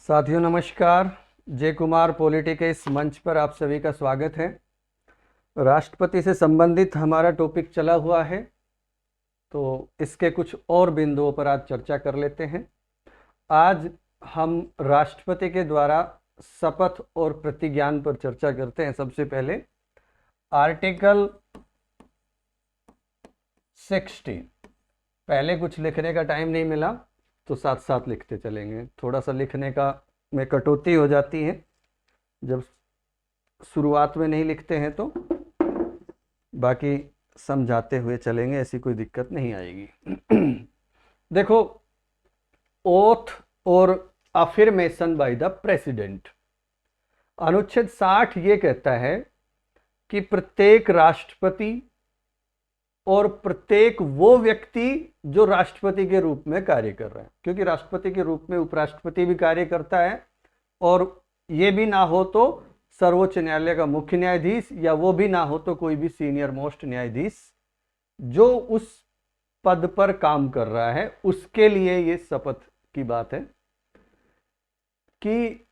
साथियों नमस्कार। जय कुमार पॉलिटी के इस मंच पर आप सभी का स्वागत है। राष्ट्रपति से संबंधित हमारा टॉपिक चला हुआ है, तो इसके कुछ और बिंदुओं पर आज चर्चा कर लेते हैं। आज हम राष्ट्रपति के द्वारा शपथ और प्रतिज्ञान पर चर्चा करते हैं। सबसे पहले आर्टिकल 60। पहले कुछ लिखने का टाइम नहीं मिला तो साथ साथ लिखते चलेंगे। थोड़ा सा लिखने का में कटौती हो जाती है जब शुरुआत में नहीं लिखते हैं, तो बाकी समझाते हुए चलेंगे, ऐसी कोई दिक्कत नहीं आएगी। देखो, ओथ और अफर्मेशन बाय द प्रेसिडेंट। अनुच्छेद 60 ये कहता है कि प्रत्येक राष्ट्रपति और प्रत्येक वो व्यक्ति जो राष्ट्रपति के रूप में कार्य कर रहा है, क्योंकि राष्ट्रपति के रूप में उपराष्ट्रपति भी कार्य करता है, और ये भी ना हो तो सर्वोच्च न्यायालय का मुख्य न्यायाधीश, या वो भी ना हो तो कोई भी सीनियर मोस्ट न्यायाधीश जो उस पद पर काम कर रहा है, उसके लिए ये शपथ की बात है कि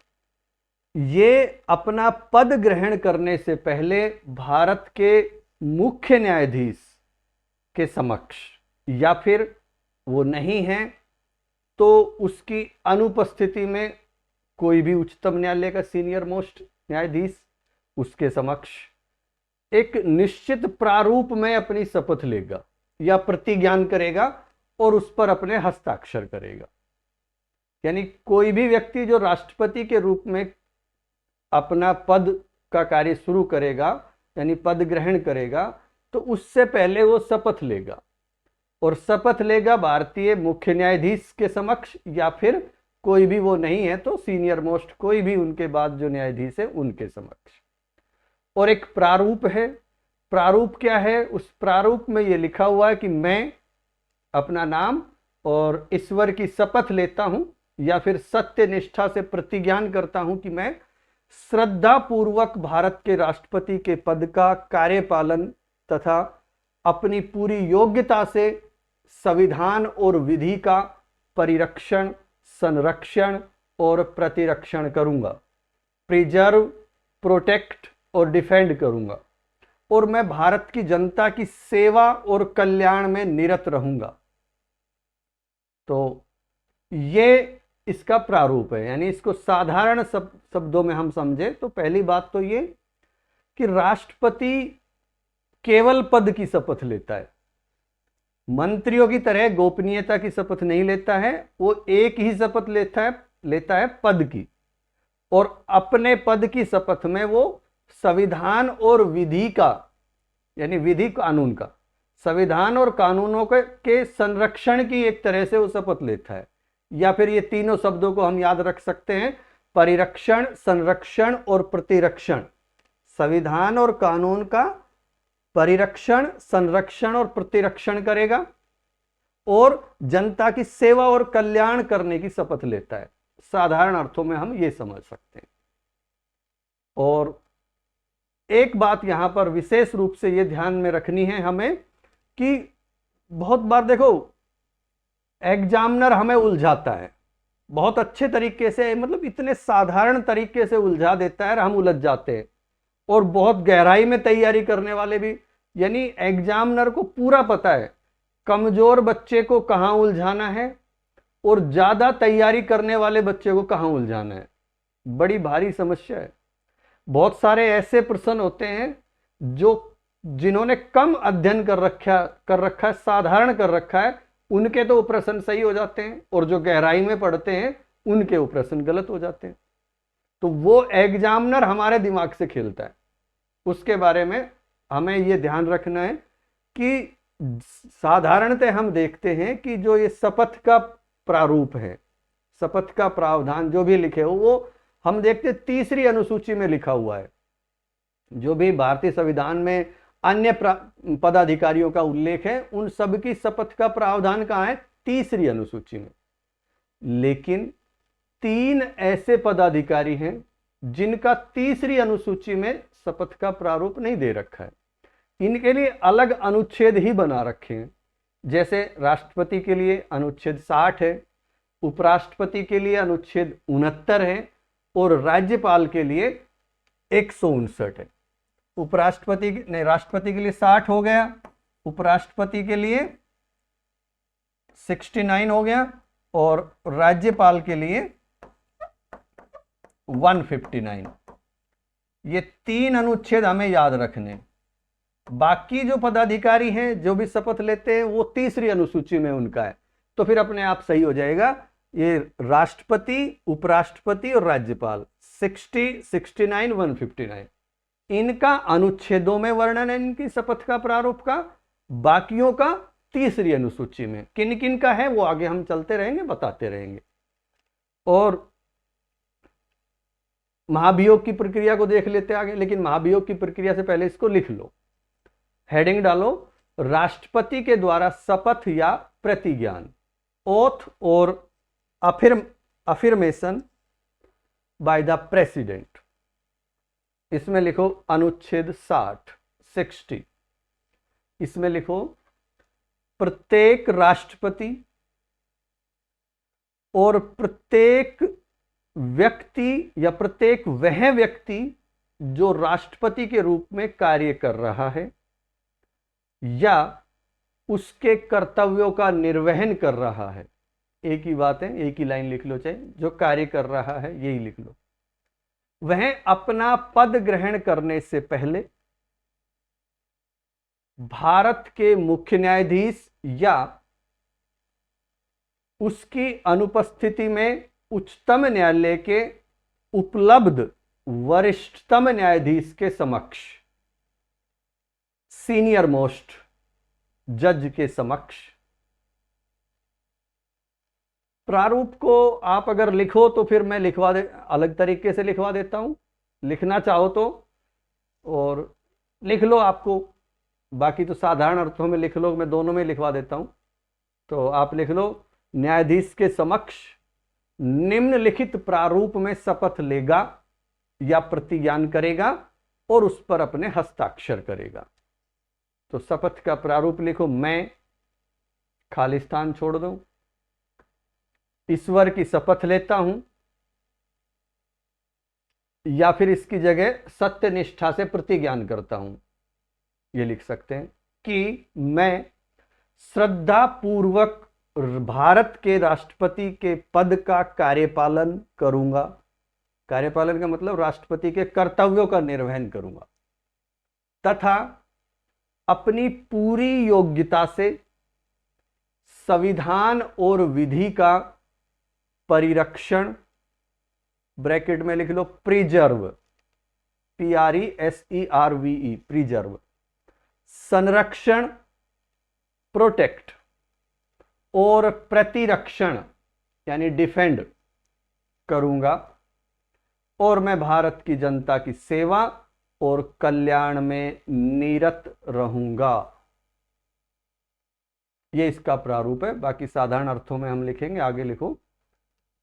ये अपना पद ग्रहण करने से पहले भारत के मुख्य न्यायाधीश के समक्ष, या फिर वो नहीं है तो उसकी अनुपस्थिति में कोई भी उच्चतम न्यायालय का सीनियर मोस्ट न्यायाधीश उसके समक्ष एक निश्चित प्रारूप में अपनी शपथ लेगा या प्रतिज्ञान करेगा और उस पर अपने हस्ताक्षर करेगा। यानी कोई भी व्यक्ति जो राष्ट्रपति के रूप में अपना पद का कार्य शुरू करेगा, यानी पद ग्रहण करेगा, तो उससे पहले वो शपथ लेगा, और शपथ लेगा भारतीय मुख्य न्यायाधीश के समक्ष, या फिर कोई भी वो नहीं है तो सीनियर मोस्ट कोई भी उनके बाद जो न्यायाधीश है उनके समक्ष। और एक प्रारूप है। प्रारूप क्या है? उस प्रारूप में ये लिखा हुआ है कि मैं अपना नाम और ईश्वर की शपथ लेता हूं, या फिर सत्य निष्ठा से प्रतिज्ञान करता हूं कि मैं श्रद्धा पूर्वक भारत के राष्ट्रपति के पद का कार्यपालन तथा अपनी पूरी योग्यता से संविधान और विधि का परिरक्षण, संरक्षण और प्रतिरक्षण करूंगा। प्रिजर्व, प्रोटेक्ट और डिफेंड करूंगा, और मैं भारत की जनता की सेवा और कल्याण में निरत रहूंगा। तो ये इसका प्रारूप है। यानी इसको साधारण शब्दों में हम समझे तो पहली बात तो ये कि राष्ट्रपति केवल पद की शपथ लेता है, मंत्रियों की तरह गोपनीयता की शपथ नहीं लेता है। वो एक ही शपथ लेता है पद की, और अपने पद की शपथ में वो संविधान और विधि का, यानी विधि कानून का, संविधान और कानूनों के संरक्षण की एक तरह से वो शपथ लेता है। या फिर ये तीनों शब्दों को हम याद रख सकते हैं, परिरक्षण, संरक्षण और प्रतिरक्षण। संविधान और कानून का परिरक्षण, संरक्षण और प्रतिरक्षण करेगा, और जनता की सेवा और कल्याण करने की शपथ लेता है। साधारण अर्थों में हम ये समझ सकते हैं। और एक बात यहां पर विशेष रूप से ये ध्यान में रखनी है हमें कि बहुत बार देखो एग्जामिनर हमें उलझाता है बहुत अच्छे तरीके से, मतलब इतने साधारण तरीके से उलझा देता है, हम उलझ जाते हैं। और बहुत गहराई में तैयारी करने वाले भी, यानी एग्जामिनर को पूरा पता है कमजोर बच्चे को कहां उलझाना है और ज्यादा तैयारी करने वाले बच्चे को कहां उलझाना है। बड़ी भारी समस्या है। बहुत सारे ऐसे प्रश्न होते हैं जिन्होंने कम अध्ययन कर रखा है, साधारण कर रखा है, उनके तो वो प्रश्न सही हो जाते हैं, और जो गहराई में पढ़ते हैं उनके वो प्रश्न गलत हो जाते हैं। तो वो एग्जामिनर हमारे दिमाग से खेलता है। उसके बारे में हमें ये ध्यान रखना है कि साधारणतः हम देखते हैं कि जो ये शपथ का प्रारूप है, शपथ का प्रावधान जो भी लिखे हो, वो हम देखते 3री अनुसूची में लिखा हुआ है। जो भी भारतीय संविधान में अन्य पदाधिकारियों का उल्लेख है, उन सब की शपथ का प्रावधान कहाँ है? 3री अनुसूची में। लेकिन 3 ऐसे पदाधिकारी हैं जिनका 3री अनुसूची में शपथ का प्रारूप नहीं दे रखा है। इनके लिए अलग अनुच्छेद ही बना रखे हैं। जैसे राष्ट्रपति के लिए अनुच्छेद 60 है, उपराष्ट्रपति के लिए अनुच्छेद 69 है और राज्यपाल के लिए 159 है। उपराष्ट्रपति नहीं, राष्ट्रपति के लिए 60 हो गया, उपराष्ट्रपति के लिए 69 हो गया और राज्यपाल के लिए 159। ये 3 अनुच्छेद हमें याद रखने। बाकी जो पदाधिकारी हैं जो भी शपथ लेते हैं वो तीसरी अनुसूची में उनका है, तो फिर अपने आप सही हो जाएगा। ये राष्ट्रपति, उपराष्ट्रपति और राज्यपाल 60, 69, 159 इनका अनुच्छेदों में वर्णन है, इनकी शपथ का प्रारूप का। बाकियों का तीसरी अनुसूची में। किन किन का है वो आगे हम चलते रहेंगे, बताते रहेंगे। और महाभियोग की प्रक्रिया को देख लेते आगे, लेकिन महाभियोग की प्रक्रिया से पहले इसको लिख लो। हेडिंग डालो, राष्ट्रपति के द्वारा शपथ या प्रतिज्ञान, ओथ और अफर्मेशन बाय द प्रेसिडेंट। इसमें लिखो अनुच्छेद 60। इसमें लिखो प्रत्येक राष्ट्रपति और प्रत्येक व्यक्ति या प्रत्येक वह व्यक्ति जो राष्ट्रपति के रूप में कार्य कर रहा है या उसके कर्तव्यों का निर्वहन कर रहा है, एक ही बात है, एक ही लाइन लिख लो, चाहे जो कार्य कर रहा है यही लिख लो, वह अपना पद ग्रहण करने से पहले भारत के मुख्य न्यायाधीश या उसकी अनुपस्थिति में उच्चतम न्यायालय के उपलब्ध वरिष्ठतम न्यायाधीश के समक्ष, सीनियर मोस्ट जज के समक्ष। प्रारूप को आप अगर लिखो तो फिर मैं लिखवा दे, अलग तरीके से लिखवा देता हूं, लिखना चाहो तो और लिख लो। आपको बाकी तो साधारण अर्थों में लिख लो, मैं दोनों में लिखवा देता हूं। तो आप लिख लो, न्यायाधीश के समक्ष निम्नलिखित प्रारूप में शपथ लेगा या प्रतिज्ञान करेगा और उस पर अपने हस्ताक्षर करेगा। तो शपथ का प्रारूप लिखो, मैं, खाली स्थान छोड़ दो, ईश्वर की शपथ लेता हूं, या फिर इसकी जगह सत्य निष्ठा से प्रतिज्ञान करता हूं, ये लिख सकते हैं कि मैं श्रद्धा पूर्वक भारत के राष्ट्रपति के पद का कार्यपालन करूंगा। कार्यपालन का मतलब राष्ट्रपति के कर्तव्यों का निर्वहन करूंगा तथा अपनी पूरी योग्यता से संविधान और विधि का परिरक्षण, ब्रैकेट में लिख लो प्रिजर्व, PRESERVE, प्रिजर्व, संरक्षण, प्रोटेक्ट और प्रतिरक्षण यानी डिफेंड करूंगा, और मैं भारत की जनता की सेवा और कल्याण में निरत रहूंगा। यह इसका प्रारूप है। बाकी साधारण अर्थों में हम लिखेंगे, आगे लिखो।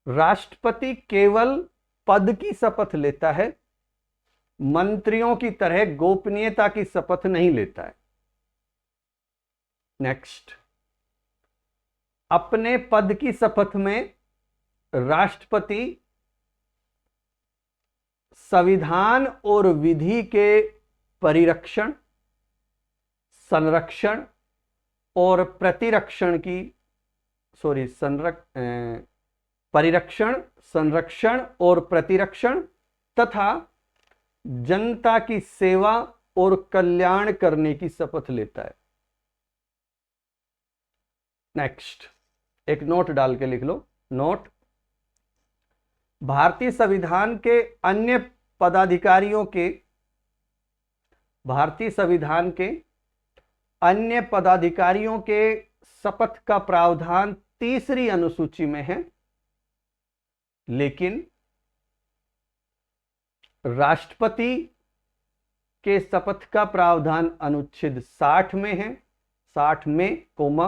राष्ट्रपति केवल पद की शपथ लेता है, मंत्रियों की तरह गोपनीयता की शपथ नहीं लेता है। नेक्स्ट, अपने पद की शपथ में राष्ट्रपति संविधान और विधि के परिरक्षण, संरक्षण और प्रतिरक्षण की परिरक्षण, संरक्षण और प्रतिरक्षण तथा जनता की सेवा और कल्याण करने की शपथ लेता है। नेक्स्ट, एक नोट डाल के लिख लो, नोट, भारतीय संविधान के अन्य पदाधिकारियों के, भारतीय संविधान के अन्य पदाधिकारियों के शपथ का प्रावधान तीसरी अनुसूची में है, लेकिन राष्ट्रपति के शपथ का प्रावधान अनुच्छेद 60 में है, 60 में कोमा,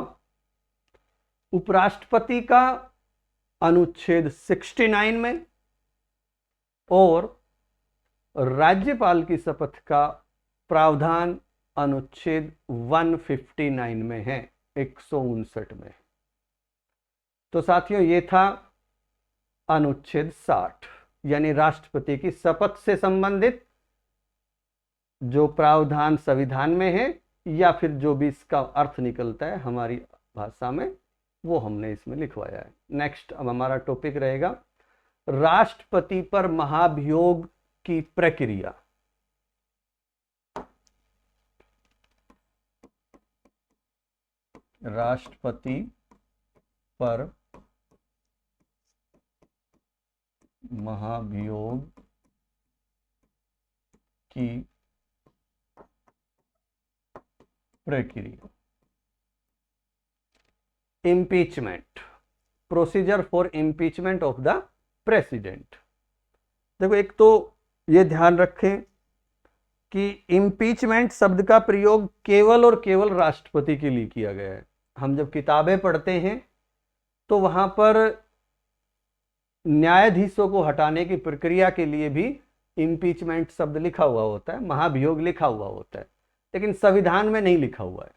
उपराष्ट्रपति का अनुच्छेद 69 में और राज्यपाल की शपथ का प्रावधान अनुच्छेद 159 में है, 159 में। तो साथियों ये था अनुच्छेद 60, यानी राष्ट्रपति की शपथ से संबंधित जो प्रावधान संविधान में है या फिर जो भी इसका अर्थ निकलता है हमारी भाषा में, वो हमने इसमें लिखवाया है। नेक्स्ट अब हमारा टॉपिक रहेगा राष्ट्रपति पर महाभियोग की प्रक्रिया। राष्ट्रपति पर महाभियोग की प्रक्रिया। Impeachment, procedure for impeachment of the president. देखो एक तो ये ध्यान रखें कि इम्पीचमेंट शब्द का प्रयोग केवल और केवल राष्ट्रपति के लिए किया गया है। हम जब किताबें पढ़ते हैं तो वहां पर न्यायाधीशों को हटाने की प्रक्रिया के लिए भी इम्पीचमेंट शब्द लिखा हुआ होता है, महाभियोग लिखा हुआ होता है, लेकिन संविधान में नहीं लिखा हुआ है।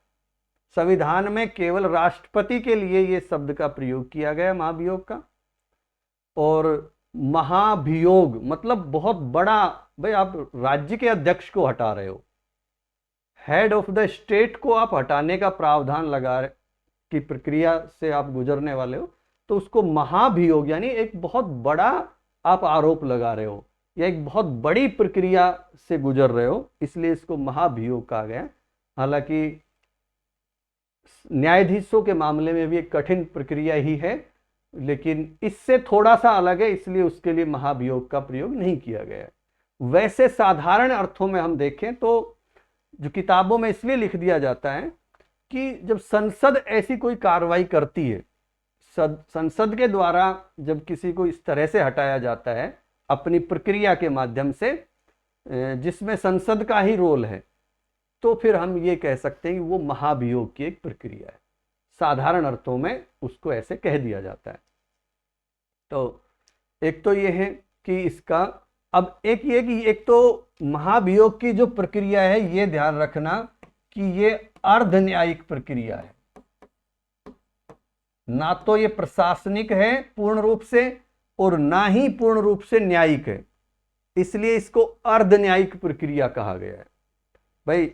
संविधान में केवल राष्ट्रपति के लिए ये शब्द का प्रयोग किया गया महाभियोग का। और महाभियोग मतलब बहुत बड़ा, भाई आप राज्य के अध्यक्ष को हटा रहे हो, हेड ऑफ द स्टेट को आप हटाने का प्रावधान लगा की प्रक्रिया से आप गुजरने वाले हो, तो उसको महाभियोग यानी एक बहुत बड़ा आप आरोप लगा रहे हो या एक बहुत बड़ी प्रक्रिया से गुजर रहे हो, इसलिए इसको महाभियोग कहा गया। हालांकि न्यायाधीशों के मामले में भी एक कठिन प्रक्रिया ही है, लेकिन इससे थोड़ा सा अलग है, इसलिए उसके लिए महाभियोग का प्रयोग नहीं किया गया है। वैसे साधारण अर्थों में हम देखें तो जो किताबों में इसलिए लिख दिया जाता है कि जब संसद ऐसी कोई कार्रवाई करती है, संसद के द्वारा जब किसी को इस तरह से हटाया जाता है अपनी प्रक्रिया के माध्यम से जिसमें संसद का ही रोल है, तो फिर हम ये कह सकते हैं कि वो महाभियोग की एक प्रक्रिया है। साधारण अर्थों में उसको ऐसे कह दिया जाता है। तो एक तो ये है कि इसका, अब एक ये कि एक तो महाभियोग की जो प्रक्रिया है ये ध्यान रखना कि ये अर्ध न्यायिक प्रक्रिया है, ना तो ये प्रशासनिक है पूर्ण रूप से और ना ही पूर्ण रूप से न्यायिक है, इसलिए इसको अर्ध न्यायिक प्रक्रिया कहा गया है। भाई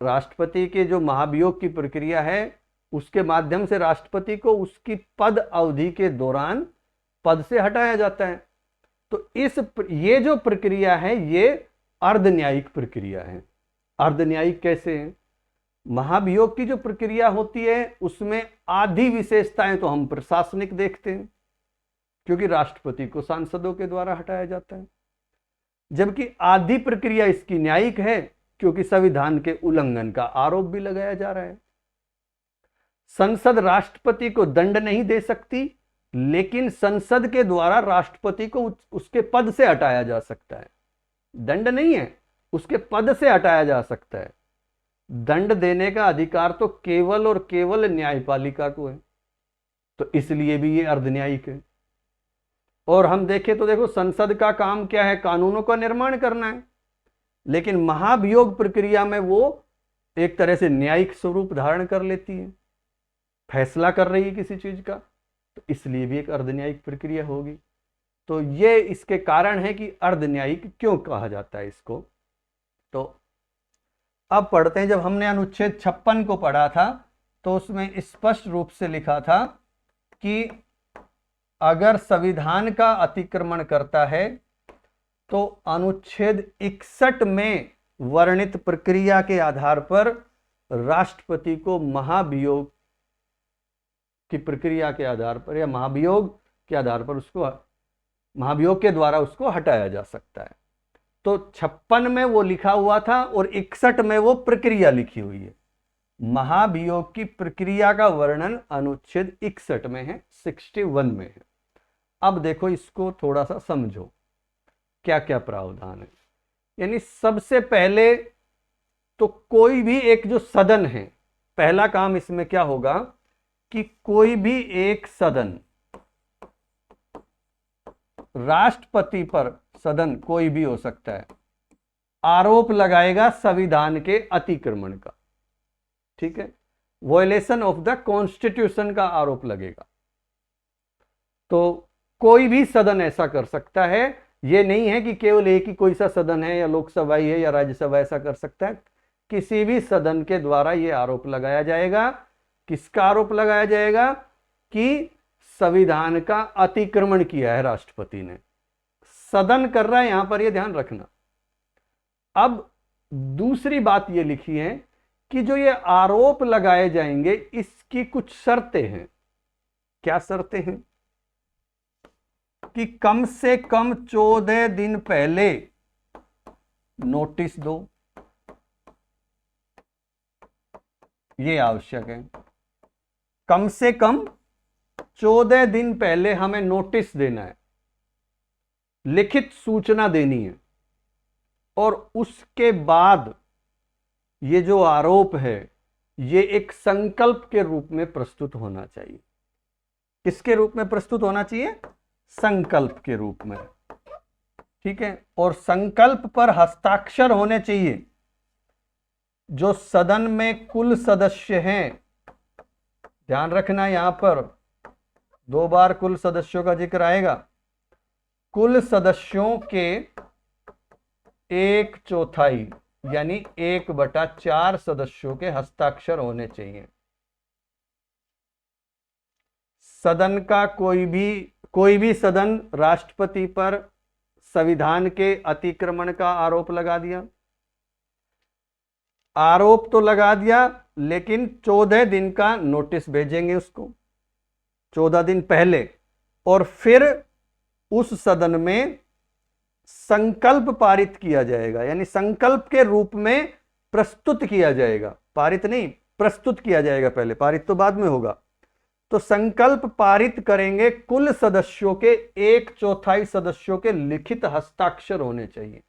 राष्ट्रपति के जो महाभियोग की प्रक्रिया है उसके माध्यम से राष्ट्रपति को उसकी पद अवधि के दौरान पद से हटाया जाता है। तो ये जो प्रक्रिया है ये अर्ध न्यायिक प्रक्रिया है। अर्ध न्यायिक कैसे है? महाभियोग की जो प्रक्रिया होती है उसमें आधी विशेषताएं तो हम प्रशासनिक देखते हैं, क्योंकि राष्ट्रपति को सांसदों के द्वारा हटाया जाता है, जबकि आधी प्रक्रिया इसकी न्यायिक है, क्योंकि संविधान के उल्लंघन का आरोप भी लगाया जा रहा है। संसद राष्ट्रपति को दंड नहीं दे सकती, लेकिन संसद के द्वारा राष्ट्रपति को उसके पद से हटाया जा सकता है। दंड नहीं है, उसके पद से हटाया जा सकता है। दंड देने का अधिकार तो केवल और केवल न्यायपालिका को है, तो इसलिए भी ये अर्ध न्यायिक है। और हम देखें तो देखो संसद का काम क्या है? कानूनों का निर्माण करना है, लेकिन महाभियोग प्रक्रिया में वो एक तरह से न्यायिक स्वरूप धारण कर लेती है, फैसला कर रही है किसी चीज का, तो इसलिए भी एक अर्ध न्यायिक प्रक्रिया होगी। तो ये इसके कारण है कि अर्ध न्यायिक क्यों कहा जाता है इसको। तो अब पढ़ते हैं, जब हमने अनुच्छेद 56 को पढ़ा था तो उसमें स्पष्ट रूप से लिखा था कि अगर संविधान का अतिक्रमण करता है तो अनुच्छेद 61 में वर्णित प्रक्रिया के आधार पर राष्ट्रपति को महाभियोग की प्रक्रिया के आधार पर या महाभियोग के आधार पर उसको महाभियोग के द्वारा उसको हटाया जा सकता है। तो 56 में वो लिखा हुआ था और 61 में वो प्रक्रिया लिखी हुई है। महाभियोग की प्रक्रिया का वर्णन अनुच्छेद 61 में है, 61 में है। अब देखो इसको थोड़ा सा समझो क्या क्या प्रावधान है। यानी सबसे पहले तो कोई भी एक जो सदन है, पहला काम इसमें क्या होगा कि कोई भी एक सदन, राष्ट्रपति पर सदन कोई भी हो सकता है, आरोप लगाएगा संविधान के अतिक्रमण का, ठीक है, वॉयलेशन ऑफ द कॉन्स्टिट्यूशन का आरोप लगेगा। तो कोई भी सदन ऐसा कर सकता है, ये नहीं है कि केवल एक ही कोई सा सदन है या लोकसभा ही है या राज्यसभा ऐसा कर सकता है। किसी भी सदन के द्वारा ये आरोप लगाया जाएगा। किसका आरोप लगाया जाएगा? कि संविधान का अतिक्रमण किया है राष्ट्रपति ने। सदन कर रहा है यहां पर, ये ध्यान रखना। अब दूसरी बात ये लिखी है कि जो ये आरोप लगाए जाएंगे इसकी कुछ शर्तें हैं। क्या शर्तें हैं? कि कम से कम 14 दिन पहले नोटिस दो, ये आवश्यक है। कम से कम 14 दिन पहले हमें नोटिस देना है, लिखित सूचना देनी है, और उसके बाद ये जो आरोप है ये एक संकल्प के रूप में प्रस्तुत होना चाहिए। किसके रूप में प्रस्तुत होना चाहिए? संकल्प के रूप में। ठीक है। और संकल्प पर हस्ताक्षर होने चाहिए। जो सदन में कुल सदस्य हैं, ध्यान रखना यहां पर 2 बार कुल सदस्यों का जिक्र आएगा। कुल सदस्यों के 1/4 यानी 1/4 सदस्यों के हस्ताक्षर होने चाहिए। सदन का कोई भी सदन राष्ट्रपति पर संविधान के अतिक्रमण का आरोप लगा दिया, आरोप तो लगा दिया, लेकिन 14 दिन का नोटिस भेजेंगे उसको 14 दिन पहले, और फिर उस सदन में संकल्प पारित किया जाएगा, यानी संकल्प के रूप में प्रस्तुत किया जाएगा। पारित नहीं, प्रस्तुत किया जाएगा पहले, पारित तो बाद में होगा। तो संकल्प पारित करेंगे, कुल सदस्यों के 1/4 सदस्यों के लिखित हस्ताक्षर होने चाहिए।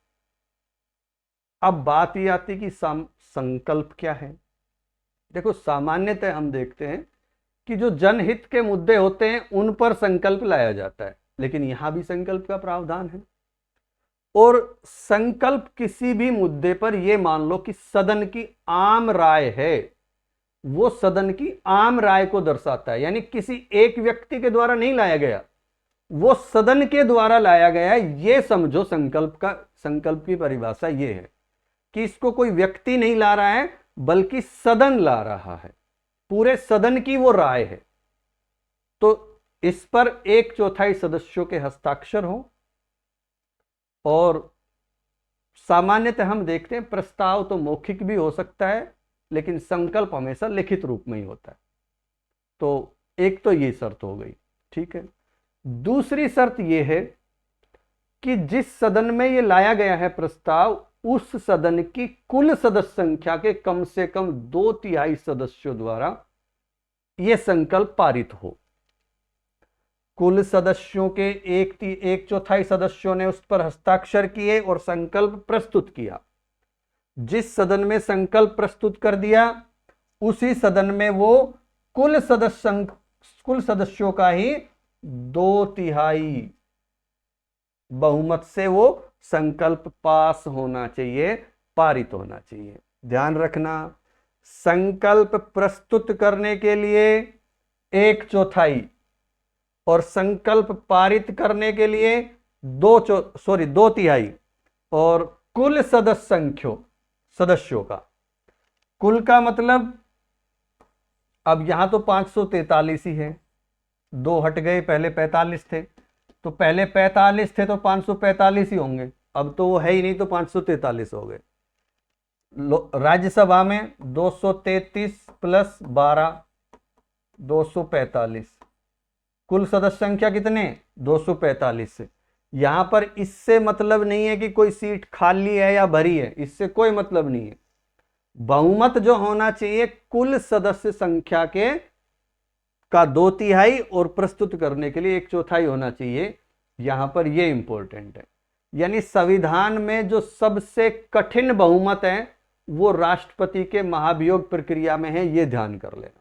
अब बात यह आती कि संकल्प क्या है। देखो, सामान्यतः हम देखते हैं कि जो जनहित के मुद्दे होते हैं उन पर संकल्प लाया जाता है, लेकिन यहां भी संकल्प का प्रावधान है। और संकल्प किसी भी मुद्दे पर, यह मान लो कि सदन की आम राय है, वो सदन की आम राय को दर्शाता है, यानी किसी एक व्यक्ति के द्वारा नहीं लाया गया, वो सदन के द्वारा लाया गया है। ये समझो संकल्प की परिभाषा ये है कि इसको कोई व्यक्ति नहीं ला रहा है, बल्कि सदन ला रहा है, पूरे सदन की वो राय है। तो इस पर 1/4 सदस्यों के हस्ताक्षर हो। और सामान्यतः हम देखते हैं प्रस्ताव तो मौखिक भी हो सकता है, लेकिन संकल्प हमेशा लिखित रूप में ही होता है। तो एक तो ये शर्त हो गई। ठीक है। दूसरी शर्त यह है कि जिस सदन में ये लाया गया है प्रस्ताव, उस सदन की कुल सदस्य संख्या के कम से कम 2/3 सदस्यों द्वारा यह संकल्प पारित हो। कुल सदस्यों के 1/4 सदस्यों ने उस पर हस्ताक्षर किए और संकल्प प्रस्तुत किया। जिस सदन में संकल्प प्रस्तुत कर दिया, उसी सदन में वो कुल सदस्यों का ही 2/3 बहुमत से वो संकल्प पास होना चाहिए, पारित होना चाहिए। ध्यान रखना, संकल्प प्रस्तुत करने के लिए 1/4 और संकल्प पारित करने के लिए 2/3 और कुल सदस्यों का, कुल का मतलब, अब यहां तो 543 ही है, 2 हट गए, पहले 45 थे, तो पहले 45 थे तो 545 ही होंगे, अब तो वो है ही नहीं, तो 543 हो गए। राज्यसभा में 233 + 12 245, कुल सदस्य संख्या कितने? 245 से। यहां पर इससे मतलब नहीं है कि कोई सीट खाली है या भरी है, इससे कोई मतलब नहीं है। बहुमत जो होना चाहिए कुल सदस्य संख्या के का 2/3 और प्रस्तुत करने के लिए 1/4 होना चाहिए। यहां पर यह इंपॉर्टेंट है। यानी संविधान में जो सबसे कठिन बहुमत है वो राष्ट्रपति के महाभियोग प्रक्रिया में है, यह ध्यान कर लेना।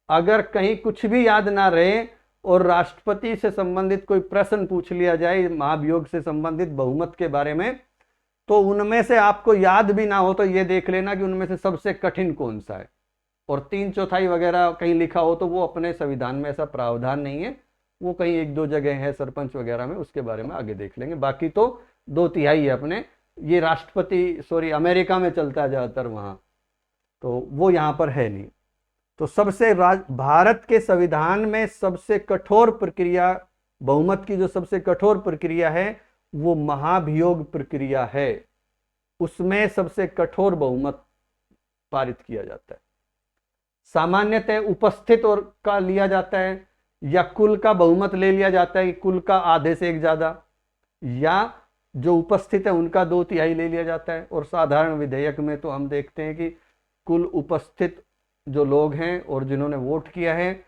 अगर कहीं कुछ भी याद ना रहे और राष्ट्रपति से संबंधित कोई प्रश्न पूछ लिया जाए महाभियोग से संबंधित बहुमत के बारे में, तो उनमें से आपको याद भी ना हो तो यह देख लेना कि उनमें से सबसे कठिन कौन सा है। और 3/4 वगैरह कहीं लिखा हो तो वो अपने संविधान में ऐसा प्रावधान नहीं है, वो कहीं एक दो जगह है सरपंच वगैरह में, उसके बारे में आगे देख लेंगे। बाकी तो 2/3 है अपने, ये अमेरिका में चलता है ज़्यादातर वहाँ, तो वो यहाँ पर है नहीं। तो भारत के संविधान में सबसे कठोर प्रक्रिया, बहुमत की जो सबसे कठोर प्रक्रिया है वो महाभियोग प्रक्रिया है। उसमें सबसे कठोर बहुमत पारित किया जाता है। सामान्यतः उपस्थित और का लिया जाता है, या कुल का बहुमत ले लिया जाता है कि कुल का आधे से एक ज्यादा, या जो उपस्थित है उनका 2/3 ले लिया जाता है। और साधारण विधेयक में तो हम देखते हैं कि कुल उपस्थित जो लोग हैं और जिन्होंने वोट किया है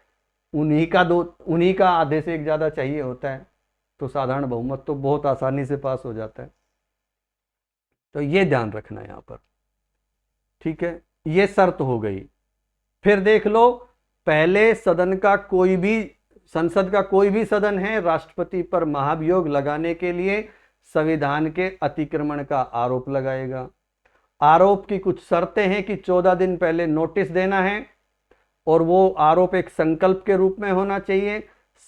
उन्हीं का आधे से एक ज्यादा चाहिए होता है। तो साधारण बहुमत तो बहुत आसानी से पास हो जाता है। तो ये ध्यान रखना है यहां पर, ठीक है, ये शर्त हो गई। फिर देख लो, पहले संसद का कोई भी सदन है राष्ट्रपति पर महाभियोग लगाने के लिए संविधान के अतिक्रमण का आरोप लगाएगा। आरोप की कुछ शर्तें हैं कि 14 दिन पहले नोटिस देना है, और वो आरोप एक संकल्प के रूप में होना चाहिए।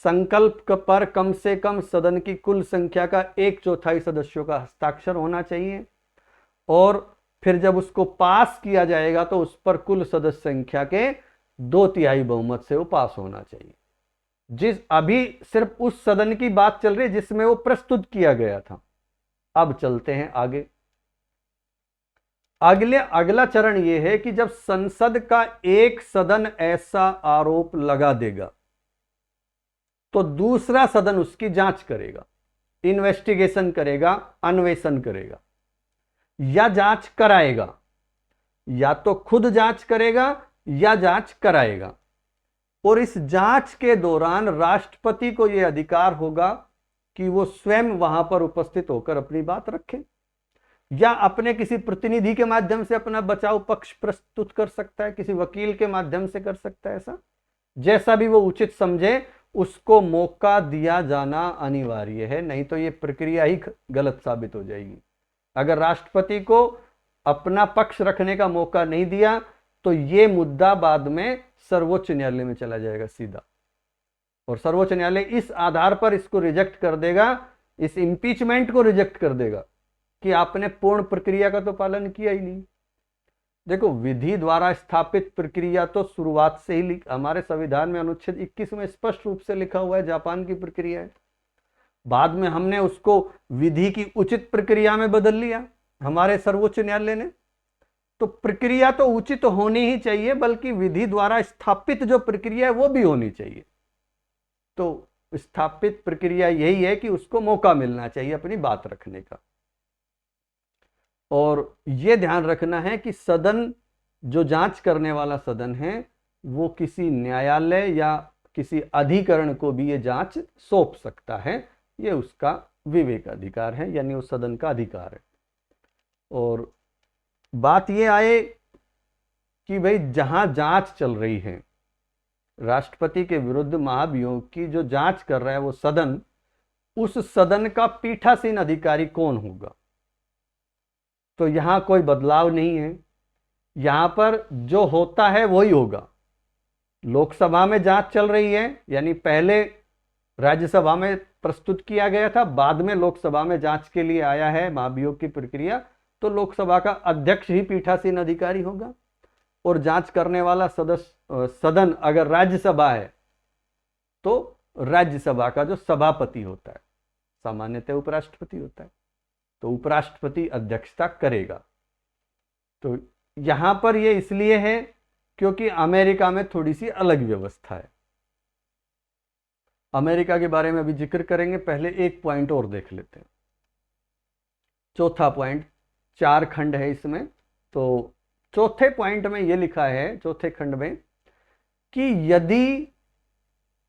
संकल्प पर कम से कम सदन की कुल संख्या का 1/4 सदस्यों का हस्ताक्षर होना चाहिए, और फिर जब उसको पास किया जाएगा तो उस पर कुल सदस्य संख्या के 2/3 बहुमत से वो पास होना चाहिए। अभी सिर्फ उस सदन की बात चल रही है जिसमें वो प्रस्तुत किया गया था। अब चलते हैं आगे। अगला चरण यह है कि जब संसद का एक सदन ऐसा आरोप लगा देगा तो दूसरा सदन उसकी जांच करेगा, इन्वेस्टिगेशन करेगा, अन्वेषण करेगा, या जांच कराएगा। या तो खुद जांच करेगा या जांच कराएगा। और इस जांच के दौरान राष्ट्रपति को यह अधिकार होगा कि वो स्वयं वहां पर उपस्थित होकर अपनी बात रखे, या अपने किसी प्रतिनिधि के माध्यम से अपना बचाव पक्ष प्रस्तुत कर सकता है, किसी वकील के माध्यम से कर सकता है। ऐसा जैसा भी वो उचित समझे उसको मौका दिया जाना अनिवार्य है, नहीं तो ये प्रक्रिया ही गलत साबित हो जाएगी। अगर राष्ट्रपति को अपना पक्ष रखने का मौका नहीं दिया तो ये मुद्दा बाद में सर्वोच्च न्यायालय में चला जाएगा सीधा, और सर्वोच्च न्यायालय इस आधार पर इसको रिजेक्ट कर देगा, इस इंपीचमेंट को रिजेक्ट कर देगा कि आपने पूर्ण प्रक्रिया का तो पालन किया ही नहीं। देखो, विधि द्वारा स्थापित प्रक्रिया तो शुरुआत से ही हमारे संविधान में अनुच्छेद 21 में स्पष्ट रूप से लिखा हुआ है, जापान की प्रक्रिया है। बाद में हमने उसको विधि की उचित प्रक्रिया में बदल लिया हमारे सर्वोच्च न्यायालय ने। तो प्रक्रिया तो उचित होनी ही चाहिए, बल्कि विधि द्वारा स्थापित जो प्रक्रिया है वो भी होनी चाहिए। तो स्थापित प्रक्रिया यही है कि उसको मौका मिलना चाहिए अपनी बात रखने का। और यह ध्यान रखना है कि सदन, जो जांच करने वाला सदन है, वो किसी न्यायालय या किसी अधिकरण को भी ये जांच सौंप सकता है। ये उसका विवेक अधिकार है, यानी उस सदन का अधिकार है। और बात ये आए कि भाई जहां जांच चल रही है, राष्ट्रपति के विरुद्ध महाभियोग की जो जांच कर रहा है वो सदन, उस सदन का पीठासीन अधिकारी कौन होगा? तो यहां कोई बदलाव नहीं है, यहां पर जो होता है वही होगा। लोकसभा में जांच चल रही है, यानी पहले राज्यसभा में प्रस्तुत किया गया था, बाद में लोकसभा में जांच के लिए आया है महाभियोग की प्रक्रिया, तो लोकसभा का अध्यक्ष ही पीठासीन अधिकारी होगा। और जांच करने वाला सदन अगर राज्यसभा है तो राज्यसभा का जो सभापति होता है, सामान्यतः उपराष्ट्रपति होता है, तो उपराष्ट्रपति अध्यक्षता करेगा। तो यहां पर यह इसलिए है क्योंकि अमेरिका में थोड़ी सी अलग व्यवस्था है। अमेरिका के बारे में अभी जिक्र करेंगे, पहले एक पॉइंट और देख लेते हैं। चौथा पॉइंट, 4 खंड है इसमें, तो चौथे पॉइंट में यह लिखा है, चौथे खंड में, कि यदि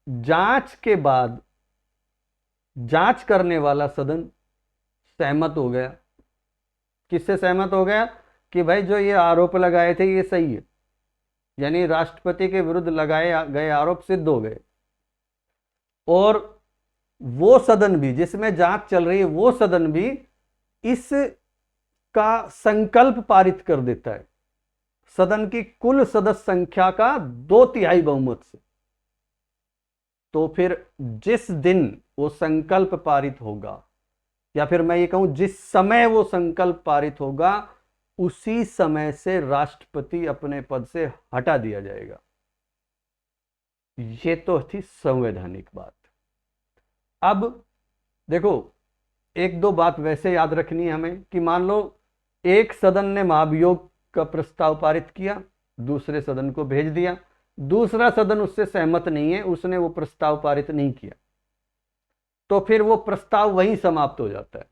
जांच के बाद जांच करने वाला सदन सहमत हो गया, किससे सहमत हो गया? कि भाई जो ये आरोप लगाए थे ये सही है, यानी राष्ट्रपति के विरुद्ध लगाए गए आरोप सिद्ध हो गए, और वो सदन भी जिसमें जांच चल रही है, वो सदन भी इस का संकल्प पारित कर देता है सदन की कुल सदस्य संख्या का 2/3 बहुमत से। तो फिर जिस दिन वो संकल्प पारित होगा, या फिर मैं ये कहूं जिस समय वो संकल्प पारित होगा, उसी समय से राष्ट्रपति अपने पद से हटा दिया जाएगा। ये तो थी संवैधानिक बात। अब देखो, एक दो बात वैसे याद रखनी है हमें कि मान लो एक सदन ने महाभियोग का प्रस्ताव पारित किया, दूसरे सदन को भेज दिया, दूसरा सदन उससे सहमत नहीं है, उसने वो प्रस्ताव पारित नहीं किया, तो फिर वो प्रस्ताव वहीं समाप्त हो जाता है।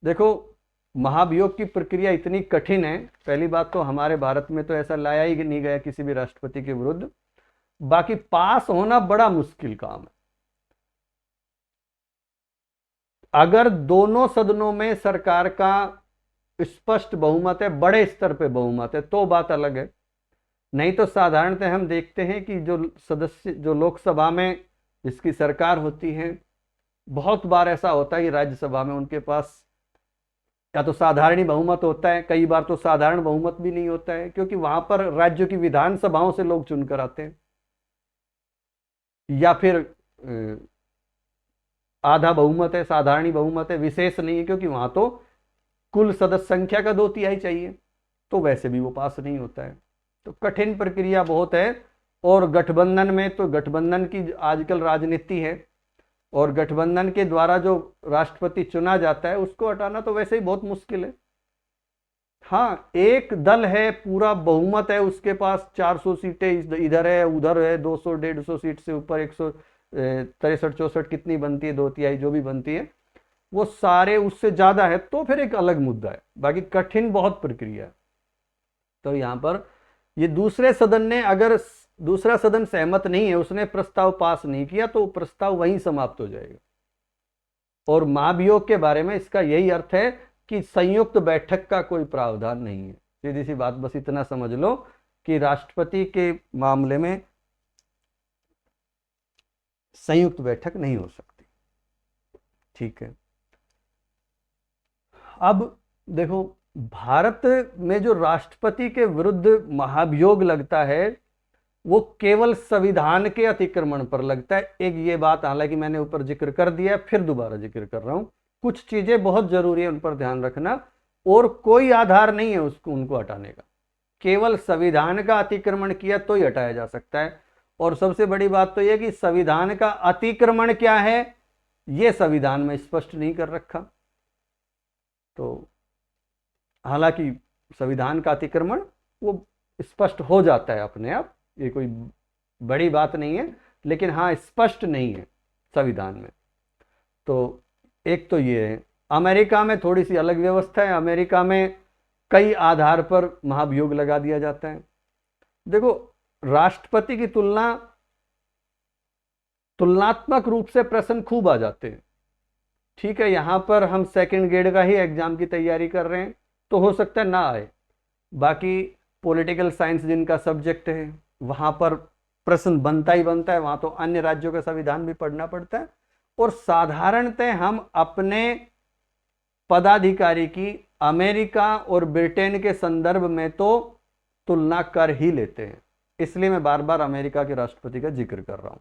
देखो, महाभियोग की प्रक्रिया इतनी कठिन है। पहली बात तो हमारे भारत में तो ऐसा लाया ही नहीं गया किसी भी राष्ट्रपति के विरुद्ध। बाकी पास होना बड़ा मुश्किल काम है। अगर दोनों सदनों में सरकार का स्पष्ट बहुमत है, बड़े स्तर पे बहुमत है, तो बात अलग है। नहीं तो साधारणतः हम देखते हैं कि जो सदस्य, जो लोकसभा में जिसकी सरकार होती है, बहुत बार ऐसा होता है कि राज्यसभा में उनके पास या तो साधारण बहुमत होता है, कई बार तो साधारण बहुमत भी नहीं होता है, क्योंकि वहां पर राज्यों की विधानसभाओं से लोग चुनकर आते हैं। या फिर आधा बहुमत है, साधारण बहुमत है, विशेष नहीं है, क्योंकि वहां तो कुल सदस्य संख्या का 2/3 चाहिए, तो वैसे भी वो पास नहीं होता है। तो कठिन प्रक्रिया बहुत है। और गठबंधन में तो गठबंधन की आजकल राजनीति है, और गठबंधन के द्वारा जो राष्ट्रपति चुना जाता है उसको हटाना तो वैसे ही बहुत मुश्किल है। हाँ, एक दल है, पूरा बहुमत है, उसके पास 400 सीटें इधर है, उधर है, 200-150 सीट से ऊपर 163-64 कितनी बनती है, 2/3 जो भी बनती है, वो सारे उससे ज्यादा है, तो फिर एक अलग मुद्दा है। बाकी कठिन बहुत प्रक्रिया है। तो यहां पर ये दूसरे सदन ने, अगर दूसरा सदन सहमत नहीं है, उसने प्रस्ताव पास नहीं किया, तो प्रस्ताव वहीं समाप्त हो जाएगा। और महाभियोग के बारे में इसका यही अर्थ है कि संयुक्त बैठक का कोई प्रावधान नहीं है। सीधी सी बात, बस इतना समझ लो कि राष्ट्रपति के मामले में संयुक्त बैठक नहीं हो सकती। ठीक है। अब देखो, भारत में जो राष्ट्रपति के विरुद्ध महाभियोग लगता है वो केवल संविधान के अतिक्रमण पर लगता है। एक ये बात हालांकि मैंने ऊपर जिक्र कर दिया, फिर दोबारा जिक्र कर रहा हूं, कुछ चीजें बहुत जरूरी है, उन पर ध्यान रखना। और कोई आधार नहीं है उसको, उनको हटाने का, केवल संविधान का अतिक्रमण किया तो ही हटाया जा सकता है। और सबसे बड़ी बात तो यह कि संविधान का अतिक्रमण क्या है, यह संविधान में स्पष्ट नहीं कर रखा। तो हालांकि संविधान का अतिक्रमण वो स्पष्ट हो जाता है अपने आप, ये कोई बड़ी बात नहीं है, लेकिन हाँ स्पष्ट नहीं है संविधान में। तो एक तो ये है। अमेरिका में थोड़ी सी अलग व्यवस्था है। अमेरिका में कई आधार पर महाभियोग लगा दिया जाता है। देखो, राष्ट्रपति की तुलनात्मक रूप से प्रश्न खूब आ जाते हैं। ठीक है, यहां पर हम सेकंड ग्रेड का ही एग्जाम की तैयारी कर रहे हैं, तो हो सकता है ना आए। बाकी पॉलिटिकल साइंस जिनका सब्जेक्ट है, वहां पर प्रश्न बनता ही बनता है, वहां तो अन्य राज्यों का संविधान भी पढ़ना पड़ता है। और साधारणतः हम अपने पदाधिकारी की अमेरिका और ब्रिटेन के संदर्भ में तो तुलना कर ही लेते हैं, इसलिए मैं बार बार अमेरिका के राष्ट्रपति का जिक्र कर रहा हूं।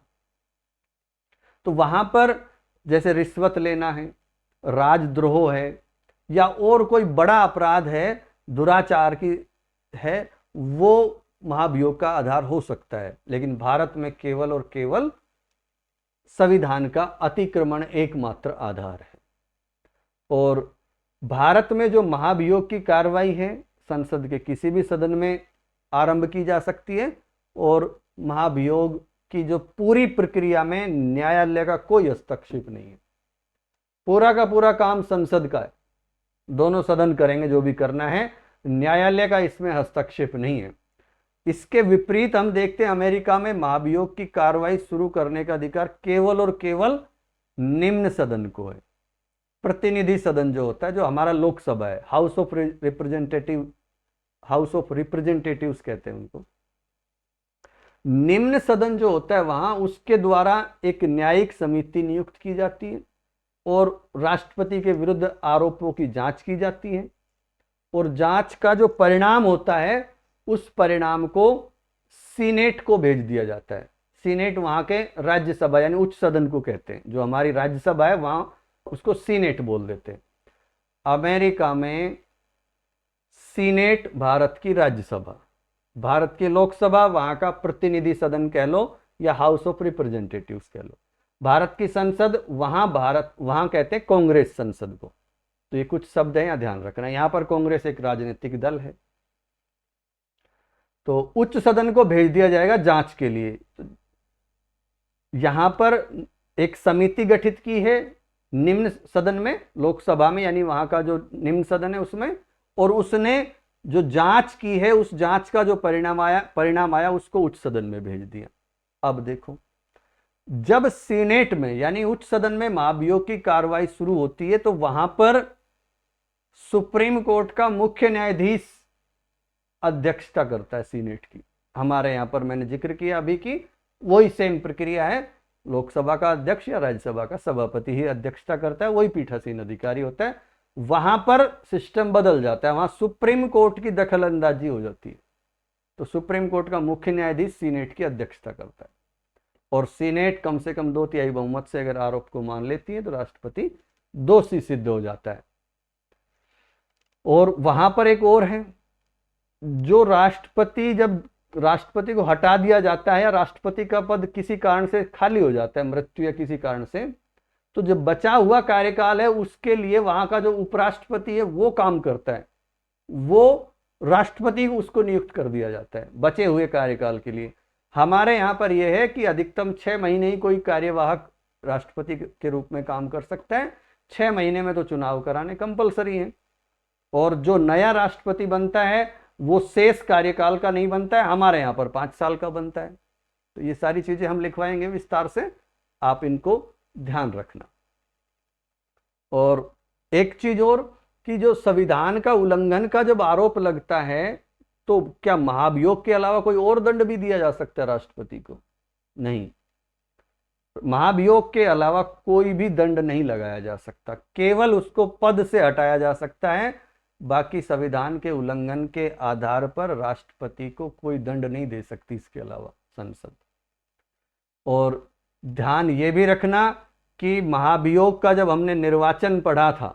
तो वहां पर जैसे रिश्वत लेना है, राजद्रोह है, या और कोई बड़ा अपराध है, दुराचार की है, वो महाभियोग का आधार हो सकता है। लेकिन भारत में केवल और केवल संविधान का अतिक्रमण एकमात्र आधार है। और भारत में जो महाभियोग की कार्रवाई है, संसद के किसी भी सदन में आरंभ की जा सकती है, और महाभियोग की जो पूरी प्रक्रिया में न्यायालय का कोई हस्तक्षेप नहीं है। पूरा का पूरा काम संसद का है, दोनों सदन करेंगे जो भी करना है, न्यायालय का इसमें हस्तक्षेप नहीं है। इसके विपरीत हम देखते हैं अमेरिका में महाभियोग की कार्रवाई शुरू करने का अधिकार केवल और केवल निम्न सदन को है। प्रतिनिधि सदन जो होता है, जो हमारा लोकसभा है, हाउस ऑफ रिप्रेजेंटेटिव्स कहते हैं उनको, निम्न सदन जो होता है वहां उसके द्वारा एक न्यायिक समिति नियुक्त की जाती है, और राष्ट्रपति के विरुद्ध आरोपों की जांच की जाती है, और जांच का जो परिणाम होता है उस परिणाम को सीनेट को भेज दिया जाता है। सीनेट वहां के राज्यसभा यानी उच्च सदन को कहते हैं। जो हमारी राज्यसभा है वहां उसको सीनेट बोल देते हैं। अमेरिका में सीनेट भारत की राज्यसभा, भारत की लोकसभा वहां का प्रतिनिधि सदन कह लो या हाउस ऑफ रिप्रेजेंटेटिव्स कह लो। भारत की संसद वहां कहते हैं कांग्रेस संसद को। तो ये कुछ शब्द हैं, यहाँ ध्यान रखना। यहां पर कांग्रेस एक राजनीतिक दल है। तो उच्च सदन को भेज दिया जाएगा जांच के लिए। तो यहां पर एक समिति गठित की है निम्न सदन में, लोकसभा में, यानी वहां का जो निम्न सदन है उसमें, और उसने जो जांच की है उस जांच का जो परिणाम आया उसको उच्च सदन में भेज दिया। अब देखो, जब सीनेट में यानी उच्च सदन में महाभियोग की कार्रवाई शुरू होती है तो वहां पर सुप्रीम कोर्ट का मुख्य न्यायाधीश अध्यक्षता करता है सीनेट की। हमारे यहां पर मैंने जिक्र किया अभी की वही सेम प्रक्रिया है। लोकसभा का अध्यक्ष या राज्यसभा का सभापति ही अध्यक्षता करता है, वही पीठासीन अधिकारी होता है। वहां पर सिस्टम बदल जाता है, वहां सुप्रीम कोर्ट की दखल अंदाजी हो जाती है। तो सुप्रीम कोर्ट का मुख्य न्यायाधीश सीनेट की अध्यक्षता करता है, और सीनेट कम से कम 2/3 बहुमत से अगर आरोप को मान लेती है तो राष्ट्रपति दोषी सिद्ध हो जाता है। और वहां पर एक और है, जो जब राष्ट्रपति को हटा दिया जाता है या राष्ट्रपति का पद किसी कारण से खाली हो जाता है, मृत्यु या किसी कारण से, तो जो बचा हुआ कार्यकाल है उसके लिए वहां का जो उपराष्ट्रपति है वो काम करता है। वो राष्ट्रपति को उसको नियुक्त कर दिया जाता है बचे हुए कार्यकाल के लिए। हमारे यहाँ पर यह है कि अधिकतम 6 महीने ही कोई कार्यवाहक राष्ट्रपति के रूप में काम कर सकता है। 6 महीने में तो चुनाव कराने कंपलसरी है, और जो नया राष्ट्रपति बनता है वो शेष कार्यकाल का नहीं बनता है, हमारे यहाँ पर 5 साल का बनता है। तो ये सारी चीजें हम लिखवाएंगे विस्तार से, आप इनको ध्यान रखना। और एक चीज और कि जो संविधान का उल्लंघन का जब आरोप लगता है तो क्या महाभियोग के अलावा कोई और दंड भी दिया जा सकता है राष्ट्रपति को? नहीं, महाभियोग के अलावा कोई भी दंड नहीं लगाया जा सकता, केवल उसको पद से हटाया जा सकता है। बाकी संविधान के उल्लंघन के आधार पर राष्ट्रपति को कोई दंड नहीं दे सकती इसके अलावा संसद। और ध्यान ये भी रखना कि महाभियोग का जब हमने निर्वाचन पढ़ा था,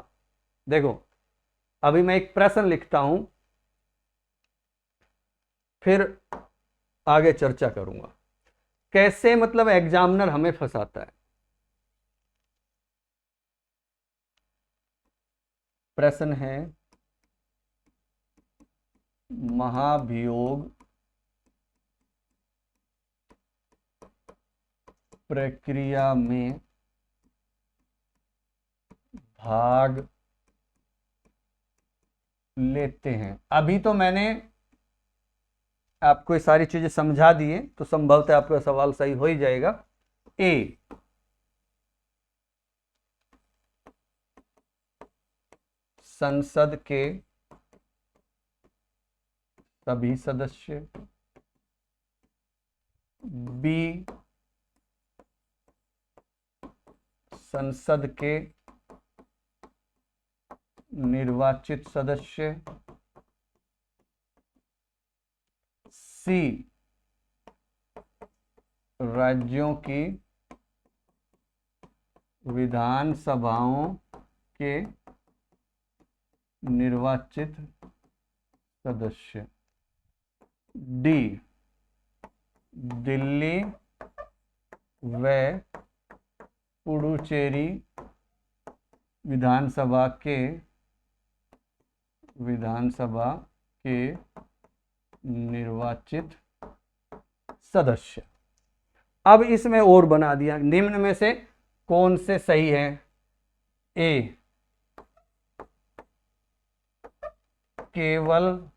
देखो अभी मैं एक प्रश्न लिखता हूं फिर आगे चर्चा करूंगा कैसे मतलब एग्जामिनर हमें फंसाता है। प्रश्न है, महाभियोग प्रक्रिया में भाग लेते हैं। अभी तो मैंने आपको ये सारी चीजें समझा दी है, तो संभवतः आपका सवाल सही हो ही जाएगा। ए, संसद के सभी सदस्य। बी, संसद के निर्वाचित सदस्य। सी, राज्यों की विधानसभाओं के निर्वाचित सदस्य। डी, दिल्ली व पुडुचेरी विधानसभा के निर्वाचित सदस्य। अब इसमें और बना दिया, निम्न में से कौन से सही है? ए, केवल,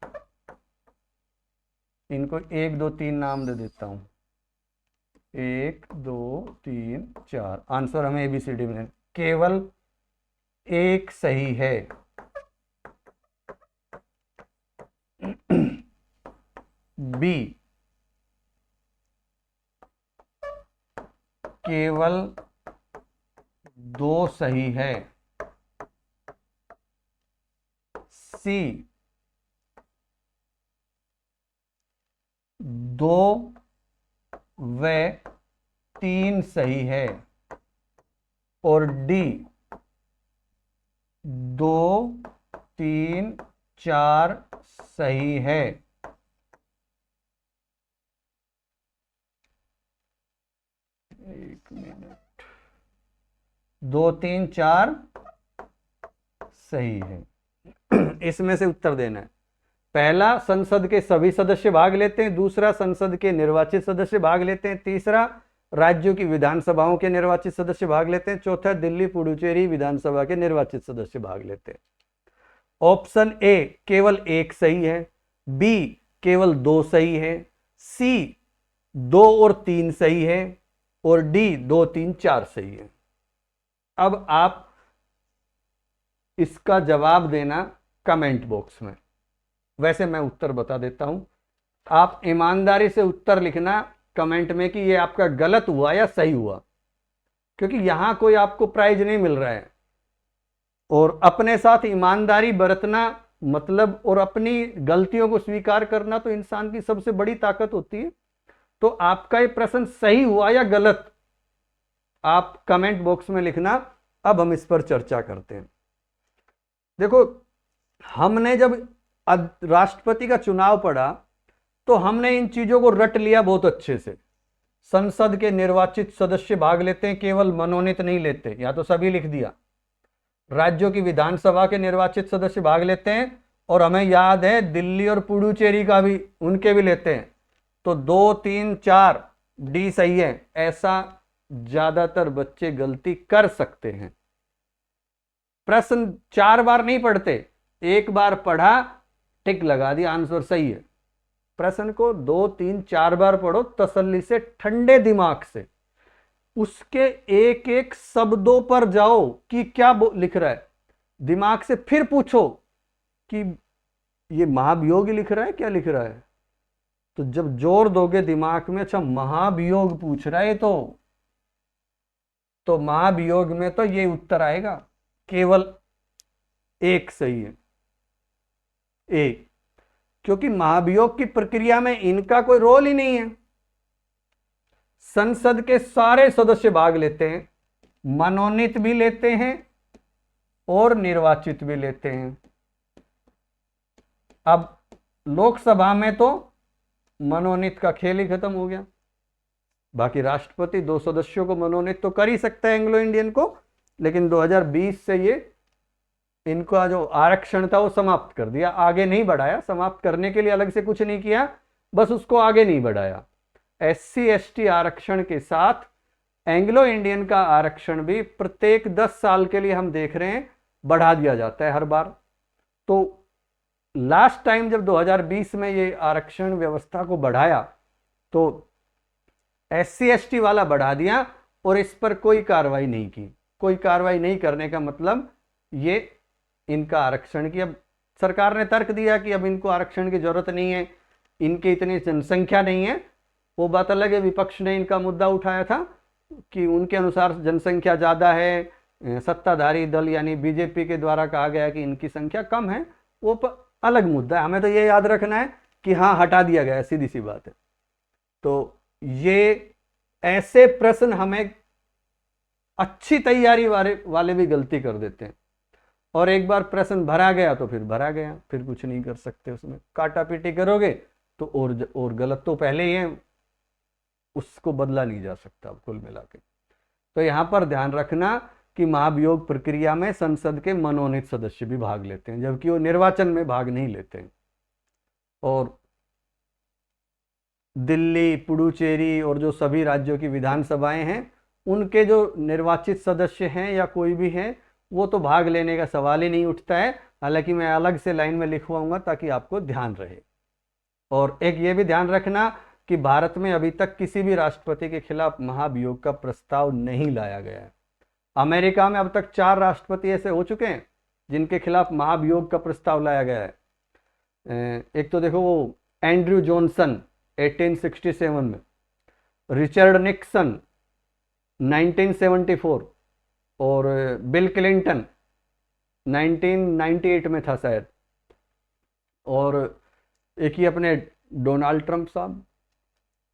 इनको 1 2 3 नाम दे देता हूं, 1 2 3 4। आंसर हमें ABCD में केवल एक सही है। बी, केवल 2 सही है। सी, 2 व 3 सही है और डी 2 3 4 सही है। एक मिनट, 2 3 4 सही है। इसमें से उत्तर देना है। पहला, संसद के सभी सदस्य भाग लेते हैं। दूसरा, संसद के निर्वाचित सदस्य भाग लेते हैं। तीसरा, राज्यों की विधानसभाओं के निर्वाचित सदस्य भाग लेते हैं। चौथा, दिल्ली पुडुचेरी विधानसभा के निर्वाचित सदस्य भाग लेते हैं। ऑप्शन ए केवल 1 सही है, बी केवल 2 सही है, सी 2 और 3 सही है और डी 2 3 4 सही है। अब आप इसका जवाब देना कमेंट बॉक्स में। वैसे मैं उत्तर बता देता हूं, आप ईमानदारी से उत्तर लिखना कमेंट में कि ये आपका गलत हुआ या सही हुआ, क्योंकि यहां कोई आपको प्राइज नहीं मिल रहा है। और अपने साथ ईमानदारी बरतना मतलब, और अपनी गलतियों को स्वीकार करना तो इंसान की सबसे बड़ी ताकत होती है। तो आपका ये प्रश्न सही हुआ या गलत, आप कमेंट बॉक्स में लिखना। अब हम इस पर चर्चा करते हैं। देखो, हमने जब राष्ट्रपति का चुनाव पड़ा तो हमने इन चीजों को रट लिया बहुत अच्छे से। संसद के निर्वाचित सदस्य भाग लेते हैं, केवल मनोनीत नहीं लेते, या तो सभी लिख दिया। राज्यों की विधानसभा के निर्वाचित सदस्य भाग लेते हैं, और हमें याद है दिल्ली और पुडुचेरी का भी, उनके भी लेते हैं। तो 2 3 4 डी सही है। ऐसा ज्यादातर बच्चे गलती कर सकते हैं। प्रश्न 4 बार नहीं पढ़ते, एक बार पढ़ा, टिक लगा दिया, आंसर सही है। प्रश्न को 2 3 4 बार पढ़ो तसल्ली से, ठंडे दिमाग से। उसके एक एक शब्दों पर जाओ कि क्या लिख रहा है, दिमाग से फिर पूछो कि ये महाभियोग लिख रहा है, क्या लिख रहा है। तो जब जोर दोगे दिमाग में, अच्छा महाभियोग पूछ रहा है, तो महाभियोग में तो ये उत्तर आएगा, केवल 1 सही है, ए। क्योंकि महाभियोग की प्रक्रिया में इनका कोई रोल ही नहीं है। संसद के सारे सदस्य भाग लेते हैं, मनोनीत भी लेते हैं और निर्वाचित भी लेते हैं। अब लोकसभा में तो मनोनीत का खेल ही खत्म हो गया। बाकी राष्ट्रपति 2 सदस्यों को मनोनीत तो कर ही सकता है, एंग्लो इंडियन को, लेकिन 2020 से ये इनका जो आरक्षण था वो समाप्त कर दिया, आगे नहीं बढ़ाया। समाप्त करने के लिए अलग से कुछ नहीं किया, बस उसको आगे नहीं बढ़ाया। SC ST आरक्षण के साथ एंग्लो इंडियन का आरक्षण भी प्रत्येक 10 साल के लिए हम देख रहे हैं बढ़ा दिया जाता है हर बार। तो लास्ट टाइम जब 2020 में ये आरक्षण व्यवस्था को बढ़ाया तो SC ST वाला बढ़ा दिया और इस पर कोई कार्रवाई नहीं की। कोई कार्रवाई नहीं करने का मतलब ये इनका आरक्षण की, अब सरकार ने तर्क दिया कि अब इनको आरक्षण की जरूरत नहीं है, इनकी इतनी जनसंख्या नहीं है। वो बात अलग है, विपक्ष ने इनका मुद्दा उठाया था कि उनके अनुसार जनसंख्या ज़्यादा है, सत्ताधारी दल यानी बीजेपी के द्वारा कहा गया कि इनकी संख्या कम है, वो अलग मुद्दा है। हमें तो ये याद रखना है कि हाँ, हटा दिया गया है, सीधी सी बात है। तो ये ऐसे प्रश्न हमें अच्छी तैयारी वाले भी गलती कर देते हैं, और एक बार प्रश्न भरा गया तो फिर भरा गया, फिर कुछ नहीं कर सकते उसमें। काटा पीटी करोगे तो और गलत तो पहले ही है, उसको बदला नहीं जा सकता कुल मिला के। तो यहां पर ध्यान रखना कि महाभियोग प्रक्रिया में संसद के मनोनीत सदस्य भी भाग लेते हैं, जबकि वो निर्वाचन में भाग नहीं लेते हैं। और दिल्ली, पुडुचेरी और जो सभी राज्यों की विधानसभाएं हैं, उनके जो निर्वाचित सदस्य हैं या कोई भी हैं, वो तो भाग लेने का सवाल ही नहीं उठता है। हालांकि मैं अलग से लाइन में लिखवाऊंगा ताकि आपको ध्यान रहे। और एक ये भी ध्यान रखना कि भारत में अभी तक किसी भी राष्ट्रपति के खिलाफ महाभियोग का प्रस्ताव नहीं लाया गया है। अमेरिका में अब तक 4 राष्ट्रपति ऐसे हो चुके हैं जिनके खिलाफ महाभियोग का प्रस्ताव लाया गया है। एक तो देखो वो एंड्रयू जॉनसन 1867 में, रिचर्ड निक्सन 1974 और बिल क्लिंटन 1998 में था शायद, और एक ही अपने डोनाल्ड ट्रंप साहब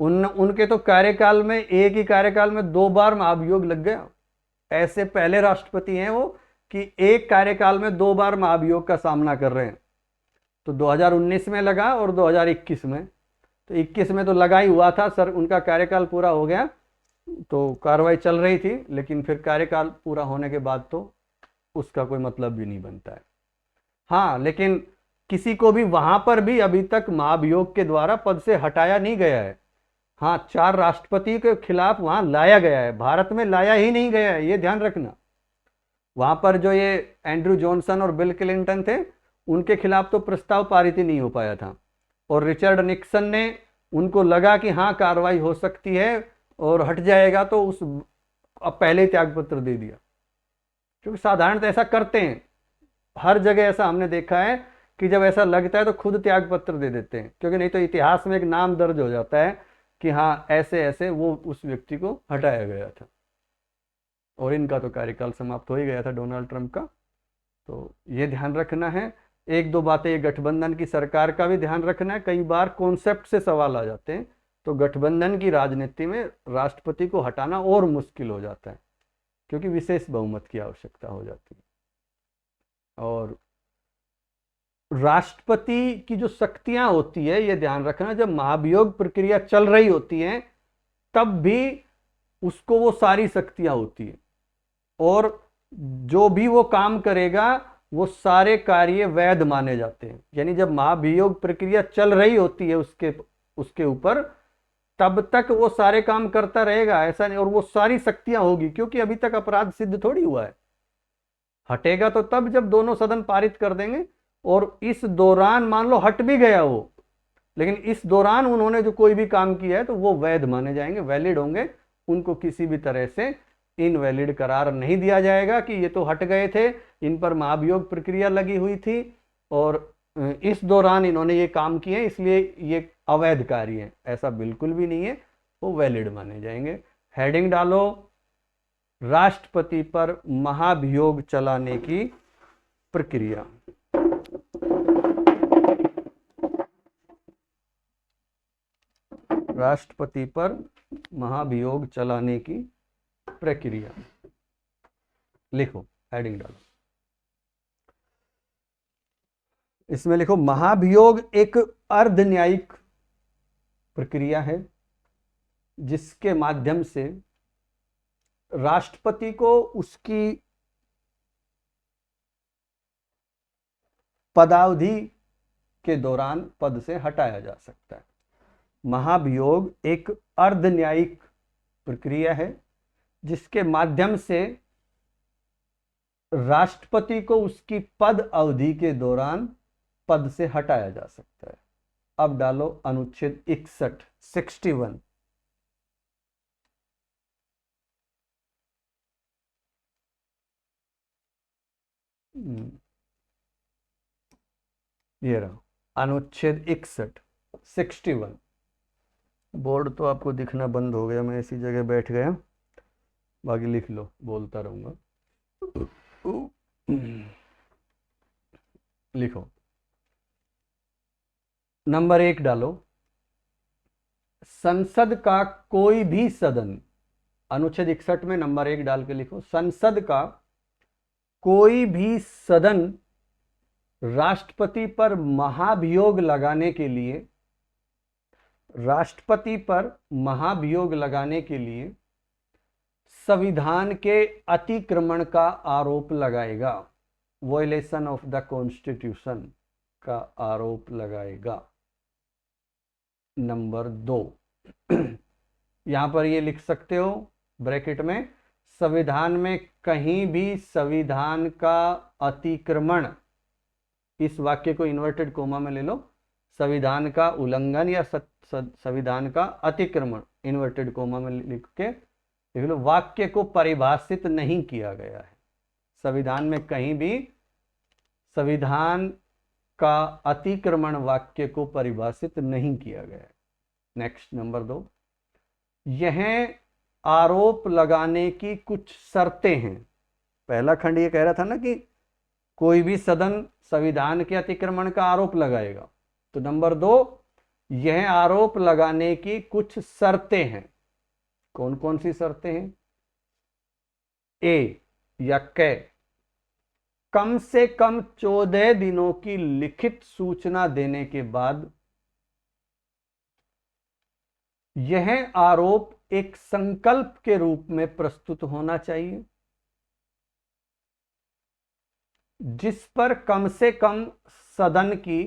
उनके तो कार्यकाल में, एक ही कार्यकाल में 2 बार महाभियोग लग गया। ऐसे पहले राष्ट्रपति हैं वो कि एक कार्यकाल में 2 बार महाभियोग का सामना कर रहे हैं। तो 2019 में लगा और 2021 में। तो 21 में तो लगा ही हुआ था सर, उनका कार्यकाल पूरा हो गया तो कार्रवाई चल रही थी, लेकिन फिर कार्यकाल पूरा होने के बाद तो उसका कोई मतलब भी नहीं बनता है। हाँ, लेकिन किसी को भी वहां पर भी अभी तक महाभियोग के द्वारा पद से हटाया नहीं गया है। हाँ, 4 राष्ट्रपति के खिलाफ वहां लाया गया है, भारत में लाया ही नहीं गया है, ये ध्यान रखना। वहां पर जो ये एंड्रू जॉनसन और बिल क्लिंटन थे, उनके खिलाफ तो प्रस्ताव पारित ही नहीं हो पाया था, और रिचर्ड निक्सन ने, उनको लगा कि हाँ कार्रवाई हो सकती है और हट जाएगा, तो अब पहले ही त्यागपत्र दे दिया। क्योंकि साधारणतः ऐसा करते हैं, हर जगह ऐसा हमने देखा है कि जब ऐसा लगता है तो खुद त्यागपत्र दे देते हैं, क्योंकि नहीं तो इतिहास में एक नाम दर्ज हो जाता है कि हाँ ऐसे ऐसे वो उस व्यक्ति को हटाया गया था। और इनका तो कार्यकाल समाप्त हो ही गया था, डोनाल्ड ट्रंप का। तो ये ध्यान रखना है। एक दो बातें, ये गठबंधन की सरकार का भी ध्यान रखना है। कई बार कॉन्सेप्ट से सवाल आ जाते हैं, तो गठबंधन की राजनीति में राष्ट्रपति को हटाना और मुश्किल हो जाता है, क्योंकि विशेष बहुमत की आवश्यकता हो जाती है। और राष्ट्रपति की जो शक्तियां होती है, ये ध्यान रखना, जब महाभियोग प्रक्रिया चल रही होती है तब भी उसको वो सारी शक्तियां होती है, और जो भी वो काम करेगा वो सारे कार्य वैध माने जाते हैं। यानी जब महाभियोग प्रक्रिया चल रही होती है उसके ऊपर, तब तक वो सारे काम करता रहेगा, ऐसा नहीं। और वो सारी शक्तियां होगी, क्योंकि अभी तक अपराध सिद्ध थोड़ी हुआ है। हटेगा तो तब जब दोनों सदन पारित कर देंगे, और इस दौरान मान लो हट भी गया वो, लेकिन इस दौरान उन्होंने जो कोई भी काम किया है तो वो वैध माने जाएंगे, वैलिड होंगे। उनको किसी भी तरह से इनवैलिड करार नहीं दिया जाएगा कि ये तो हट गए थे, इन पर महाभियोग प्रक्रिया लगी हुई थी और इस दौरान इन्होंने ये काम किए इसलिए ये अवैध कार्य है, ऐसा बिल्कुल भी नहीं है, वो वैलिड माने जाएंगे। हेडिंग डालो, राष्ट्रपति पर महाभियोग चलाने की प्रक्रिया। राष्ट्रपति पर महाभियोग चलाने की प्रक्रिया लिखो, हेडिंग डालो। इसमें लिखो, महाभियोग एक अर्ध न्यायिक प्रक्रिया है जिसके माध्यम से राष्ट्रपति को उसकी पदावधि के दौरान पद से हटाया जा सकता है। महाभियोग एक अर्ध न्यायिक प्रक्रिया है जिसके माध्यम से राष्ट्रपति को उसकी पद अवधि के दौरान पद से हटाया जा सकता है। अब डालो अनुच्छेद 61, 61। ये रहा अनुच्छेद 61, 61। बोर्ड तो आपको दिखना बंद हो गया, मैं इसी जगह बैठ गया, बाकी लिख लो, बोलता रहूंगा। लिखो, नंबर 1 डालो, संसद का कोई भी सदन, अनुच्छेद 61 में नंबर 1 डाल के लिखो, संसद का कोई भी सदन राष्ट्रपति पर महाभियोग लगाने के लिए, राष्ट्रपति पर महाभियोग लगाने के लिए संविधान के अतिक्रमण का आरोप लगाएगा, वॉयलेशन ऑफ द कॉन्स्टिट्यूशन का आरोप लगाएगा। नंबर 2, यहां पर ये लिख सकते हो ब्रैकेट में, संविधान में कहीं भी संविधान का अतिक्रमण, इस वाक्य को इन्वर्टेड कोमा में ले लो, संविधान का उल्लंघन या संविधान का अतिक्रमण, इन्वर्टेड कोमा में लिख के लिख लो, वाक्य को परिभाषित नहीं किया गया है। संविधान में कहीं भी संविधान का अतिक्रमण वाक्य को परिभाषित नहीं किया गया है। नेक्स्ट, नंबर 2, यह आरोप लगाने की कुछ शर्तें हैं। पहला खंड ये कह रहा था ना कि कोई भी सदन संविधान के अतिक्रमण का आरोप लगाएगा, तो नंबर 2, यह आरोप लगाने की कुछ शर्तें हैं। कौन कौन सी शर्तें हैं? ए या क, कम से कम 14 दिनों की लिखित सूचना देने के बाद यह आरोप एक संकल्प के रूप में प्रस्तुत होना चाहिए, जिस पर कम से कम सदन की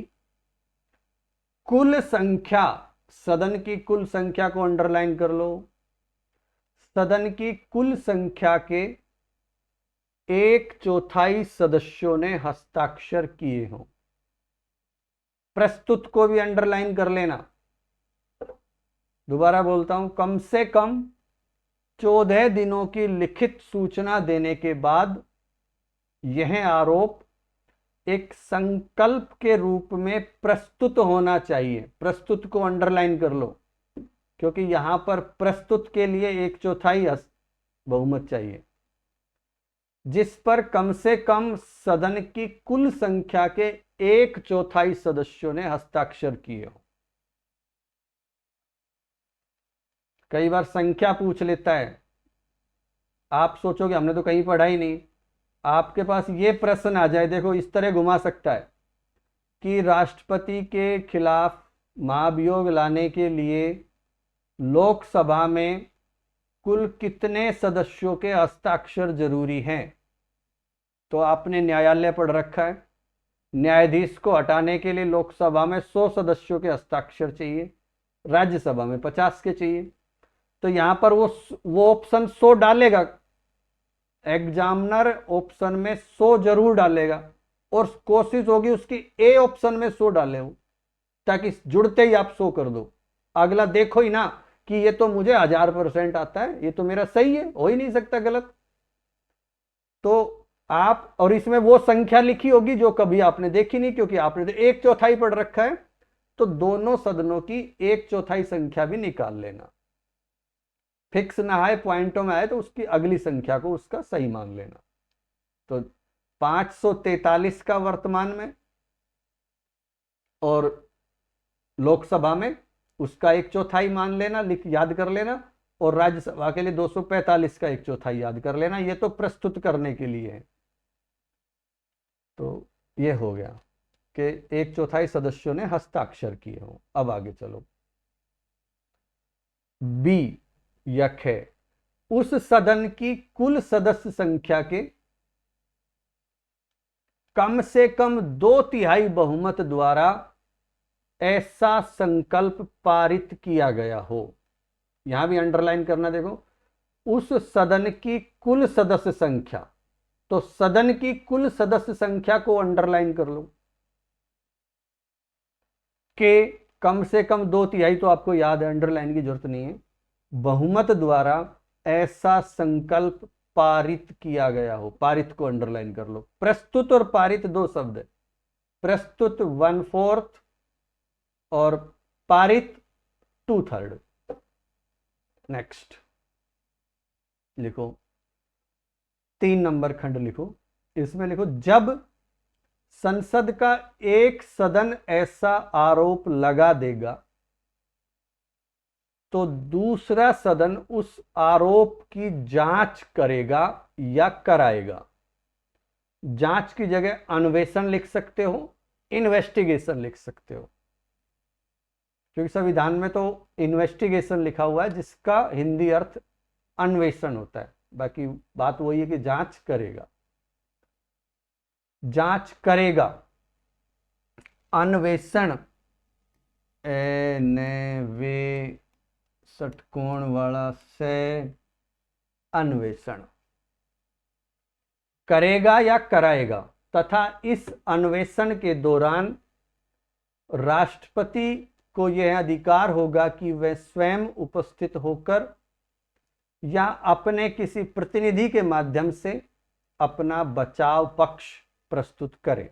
कुल संख्या, सदन की कुल संख्या को अंडरलाइन कर लो, सदन की कुल संख्या के 1/4 सदस्यों ने हस्ताक्षर किए हों। प्रस्तुत को भी अंडरलाइन कर लेना। दोबारा बोलता हूं, कम से कम 14 दिनों की लिखित सूचना देने के बाद यह आरोप एक संकल्प के रूप में प्रस्तुत होना चाहिए। प्रस्तुत को अंडरलाइन कर लो, क्योंकि यहां पर प्रस्तुत के लिए 1/4 बहुमत चाहिए, जिस पर कम से कम सदन की कुल संख्या के 1/4 सदस्यों ने हस्ताक्षर किए हो। कई बार संख्या पूछ लेता है, आप सोचोगे हमने तो कहीं पढ़ा ही नहीं, आपके पास ये प्रश्न आ जाए, देखो इस तरह घुमा सकता है कि राष्ट्रपति के खिलाफ महाभियोग लाने के लिए लोकसभा में कुल कितने सदस्यों के हस्ताक्षर जरूरी हैं। तो आपने न्यायालय पढ़ रखा है, न्यायाधीश को हटाने के लिए लोकसभा में 100 सदस्यों के हस्ताक्षर चाहिए, राज्यसभा में 50 के चाहिए। तो यहां पर वो ऑप्शन 100 डालेगा, एग्जामिनर ऑप्शन में 100 जरूर डालेगा, और कोशिश होगी उसकी ए ऑप्शन में 100 डाले हो, ताकि जुड़ते ही आप 100 कर दो। अगला देखो ही ना कि ये तो मुझे 1000% आता है, ये तो मेरा सही है, हो ही नहीं सकता गलत। तो आप, और इसमें वो संख्या लिखी होगी जो कभी आपने देखी नहीं, क्योंकि आपने तो 1/4 पढ़ रखा है, तो दोनों सदनों की 1/4 संख्या भी निकाल लेना। फिक्स ना आए, पॉइंटों में आए तो उसकी अगली संख्या को उसका सही मान लेना। तो 543 का वर्तमान में, और लोकसभा में उसका 1/4 मान लेना, याद कर लेना, और राज्यसभा के लिए 245 का 1/4 याद कर लेना। ये तो प्रस्तुत करने के लिए है। तो ये हो गया कि 1/4 सदस्यों ने हस्ताक्षर किए हों। अब आगे चलो, बी या ख, उस सदन की कुल सदस्य संख्या के कम से कम 2/3 बहुमत द्वारा ऐसा संकल्प पारित किया गया हो। यहां भी अंडरलाइन करना, देखो उस सदन की कुल सदस्य संख्या, तो सदन की कुल सदस्य संख्या को अंडरलाइन कर लो, के कम से कम 2/3 तो आपको याद है, अंडरलाइन की जरूरत नहीं है, बहुमत द्वारा ऐसा संकल्प पारित किया गया हो। पारित को अंडरलाइन कर लो। प्रस्तुत और पारित दो शब्द है, प्रस्तुत 1/4 और पारित 2/3। नेक्स्ट लिखो, 3 नंबर खंड लिखो, इसमें लिखो, जब संसद का एक सदन ऐसा आरोप लगा देगा तो दूसरा सदन उस आरोप की जांच करेगा या कराएगा। जांच की जगह अन्वेषण लिख सकते हो, इन्वेस्टिगेशन लिख सकते हो, क्योंकि संविधान में तो इन्वेस्टिगेशन लिखा हुआ है, जिसका हिंदी अर्थ अन्वेषण होता है। बाकी बात वही है कि जांच करेगा, जांच करेगा, अन्वेषण, वे षटकोण वाला से, अन्वेषण करेगा या कराएगा, तथा इस अन्वेषण के दौरान राष्ट्रपति को यह अधिकार होगा कि वह स्वयं उपस्थित होकर या अपने किसी प्रतिनिधि के माध्यम से अपना बचाव पक्ष प्रस्तुत करे।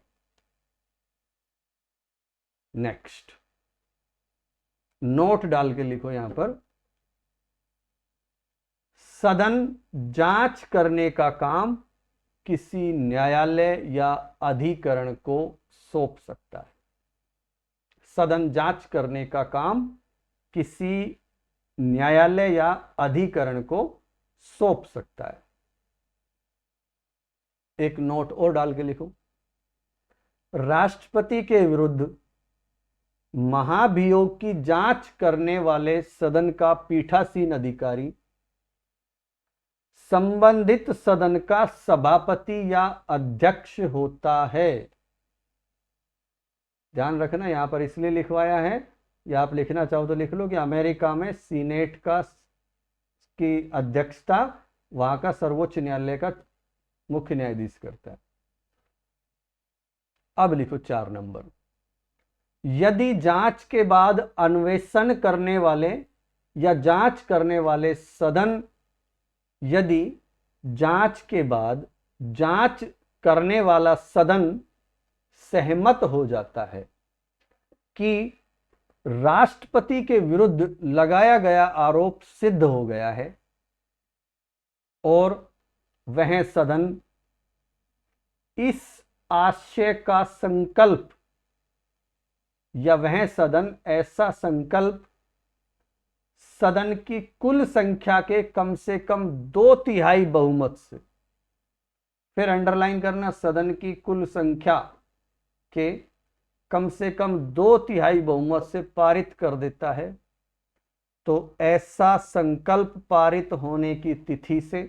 नेक्स्ट, नोट डाल के लिखो यहां पर, सदन जांच करने का काम किसी न्यायालय या अधिकरण को सौंप सकता है। सदन जांच करने का काम किसी न्यायालय या अधिकरण को सौंप सकता है। एक नोट और डाल के लिखो, राष्ट्रपति के विरुद्ध महाभियोग की जांच करने वाले सदन का पीठासीन अधिकारी संबंधित सदन का सभापति या अध्यक्ष होता है। ध्यान रखना, यहां पर इसलिए लिखवाया है, या आप लिखना चाहो तो लिख लो कि अमेरिका में सीनेट की अध्यक्षता वहां का सर्वोच्च न्यायालय का मुख्य न्यायाधीश करता है। अब लिखो 4 नंबर, यदि जांच के बाद अन्वेषण करने वाले या जांच करने वाले सदन, यदि जांच के बाद जांच करने वाला सदन सहमत हो जाता है कि राष्ट्रपति के विरुद्ध लगाया गया आरोप सिद्ध हो गया है और वह सदन इस आशय का संकल्प या वह सदन ऐसा संकल्प सदन की कुल संख्या के कम से कम 2/3 बहुमत से, फिर अंडरलाइन करना, सदन की कुल संख्या के कम से कम 2/3 बहुमत से पारित कर देता है, तो ऐसा संकल्प पारित होने की तिथि से,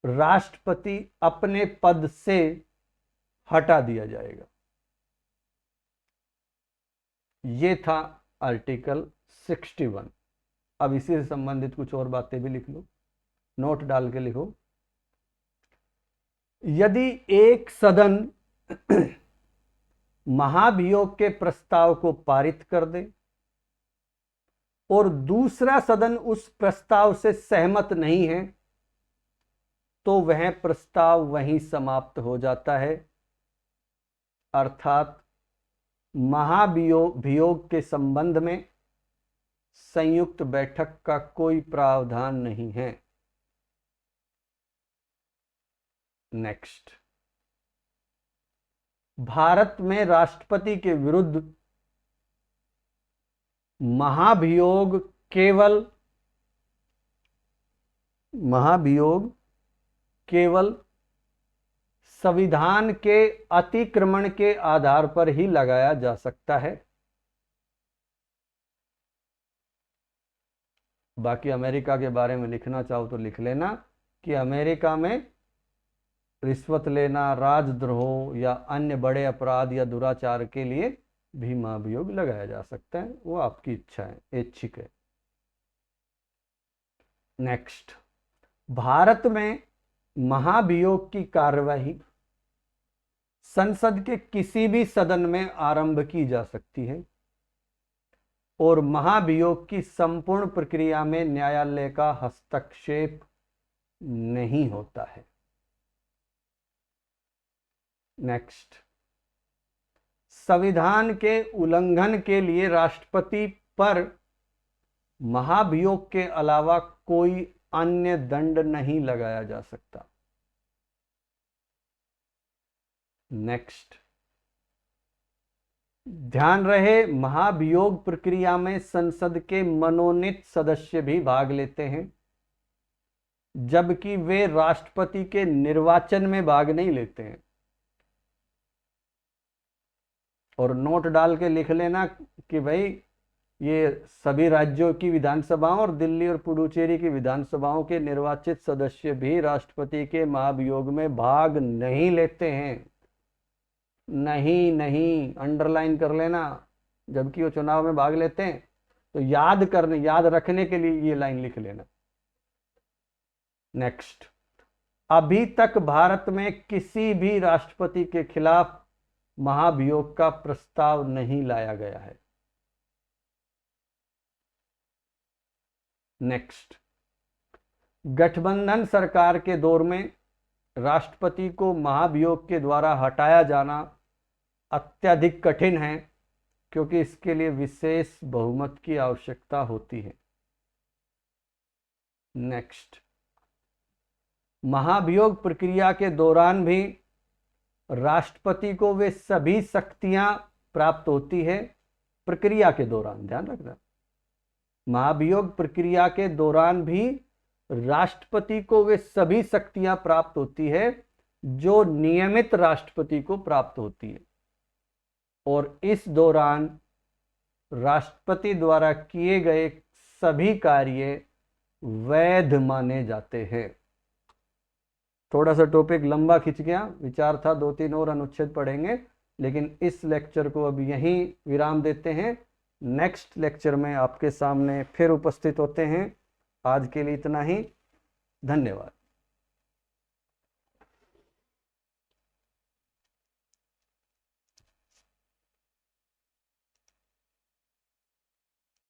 राष्ट्रपति अपने पद से हटा दिया जाएगा। ये था आर्टिकल 61। अब इसी से संबंधित कुछ और बातें भी लिख लो, नोट डाल के लिखो, यदि एक सदन महाभियोग के प्रस्ताव को पारित कर दे और दूसरा सदन उस प्रस्ताव से सहमत नहीं है, तो वह प्रस्ताव वहीं समाप्त हो जाता है, अर्थात महाभियोग के संबंध में संयुक्त बैठक का कोई प्रावधान नहीं है। नेक्स्ट, भारत में राष्ट्रपति के विरुद्ध महाभियोग केवल संविधान के अतिक्रमण के आधार पर ही लगाया जा सकता है। बाकी अमेरिका के बारे में लिखना चाहो तो लिख लेना कि अमेरिका में रिश्वत लेना, राजद्रोह या अन्य बड़े अपराध या दुराचार के लिए भी महाभियोग लगाया जा सकता है, वो आपकी इच्छा है, ऐच्छिक है। नेक्स्ट, भारत में महाभियोग की कार्यवाही संसद के किसी भी सदन में आरंभ की जा सकती है और महाभियोग की संपूर्ण प्रक्रिया में न्यायालय का हस्तक्षेप नहीं होता है। नेक्स्ट, संविधान के उल्लंघन के लिए राष्ट्रपति पर महाभियोग के अलावा कोई अन्य दंड नहीं लगाया जा सकता। नेक्स्ट, ध्यान रहे, महाभियोग प्रक्रिया में संसद के मनोनीत सदस्य भी भाग लेते हैं, जबकि वे राष्ट्रपति के निर्वाचन में भाग नहीं लेते हैं। और नोट डाल के लिख लेना कि भाई ये सभी राज्यों की विधानसभाओं और दिल्ली और पुडुचेरी की विधानसभाओं के निर्वाचित सदस्य भी राष्ट्रपति के महाभियोग में भाग नहीं लेते हैं। नहीं, अंडरलाइन कर लेना, जबकि वो चुनाव में भाग लेते हैं, तो याद रखने के लिए ये लाइन लिख लेना। नेक्स्ट, अभी तक भारत में किसी भी राष्ट्रपति के खिलाफ महाभियोग का प्रस्ताव नहीं लाया गया है। नेक्स्ट, गठबंधन सरकार के दौर में राष्ट्रपति को महाभियोग के द्वारा हटाया जाना अत्यधिक कठिन है, क्योंकि इसके लिए विशेष बहुमत की आवश्यकता होती है। नेक्स्ट, महाभियोग प्रक्रिया के दौरान भी राष्ट्रपति को वे सभी शक्तियां प्राप्त होती है प्रक्रिया के दौरान, ध्यान रखना, महाभियोग प्रक्रिया के दौरान भी राष्ट्रपति को वे सभी शक्तियां प्राप्त होती है जो नियमित राष्ट्रपति को प्राप्त होती है, और इस दौरान राष्ट्रपति द्वारा किए गए सभी कार्य वैध माने जाते हैं। थोड़ा सा टॉपिक लंबा खिंच गया, विचार था 2-3 और अनुच्छेद पढ़ेंगे, लेकिन इस लेक्चर को अब यहीं विराम देते हैं। नेक्स्ट लेक्चर में आपके सामने फिर उपस्थित होते हैं। आज के लिए इतना ही, धन्यवाद।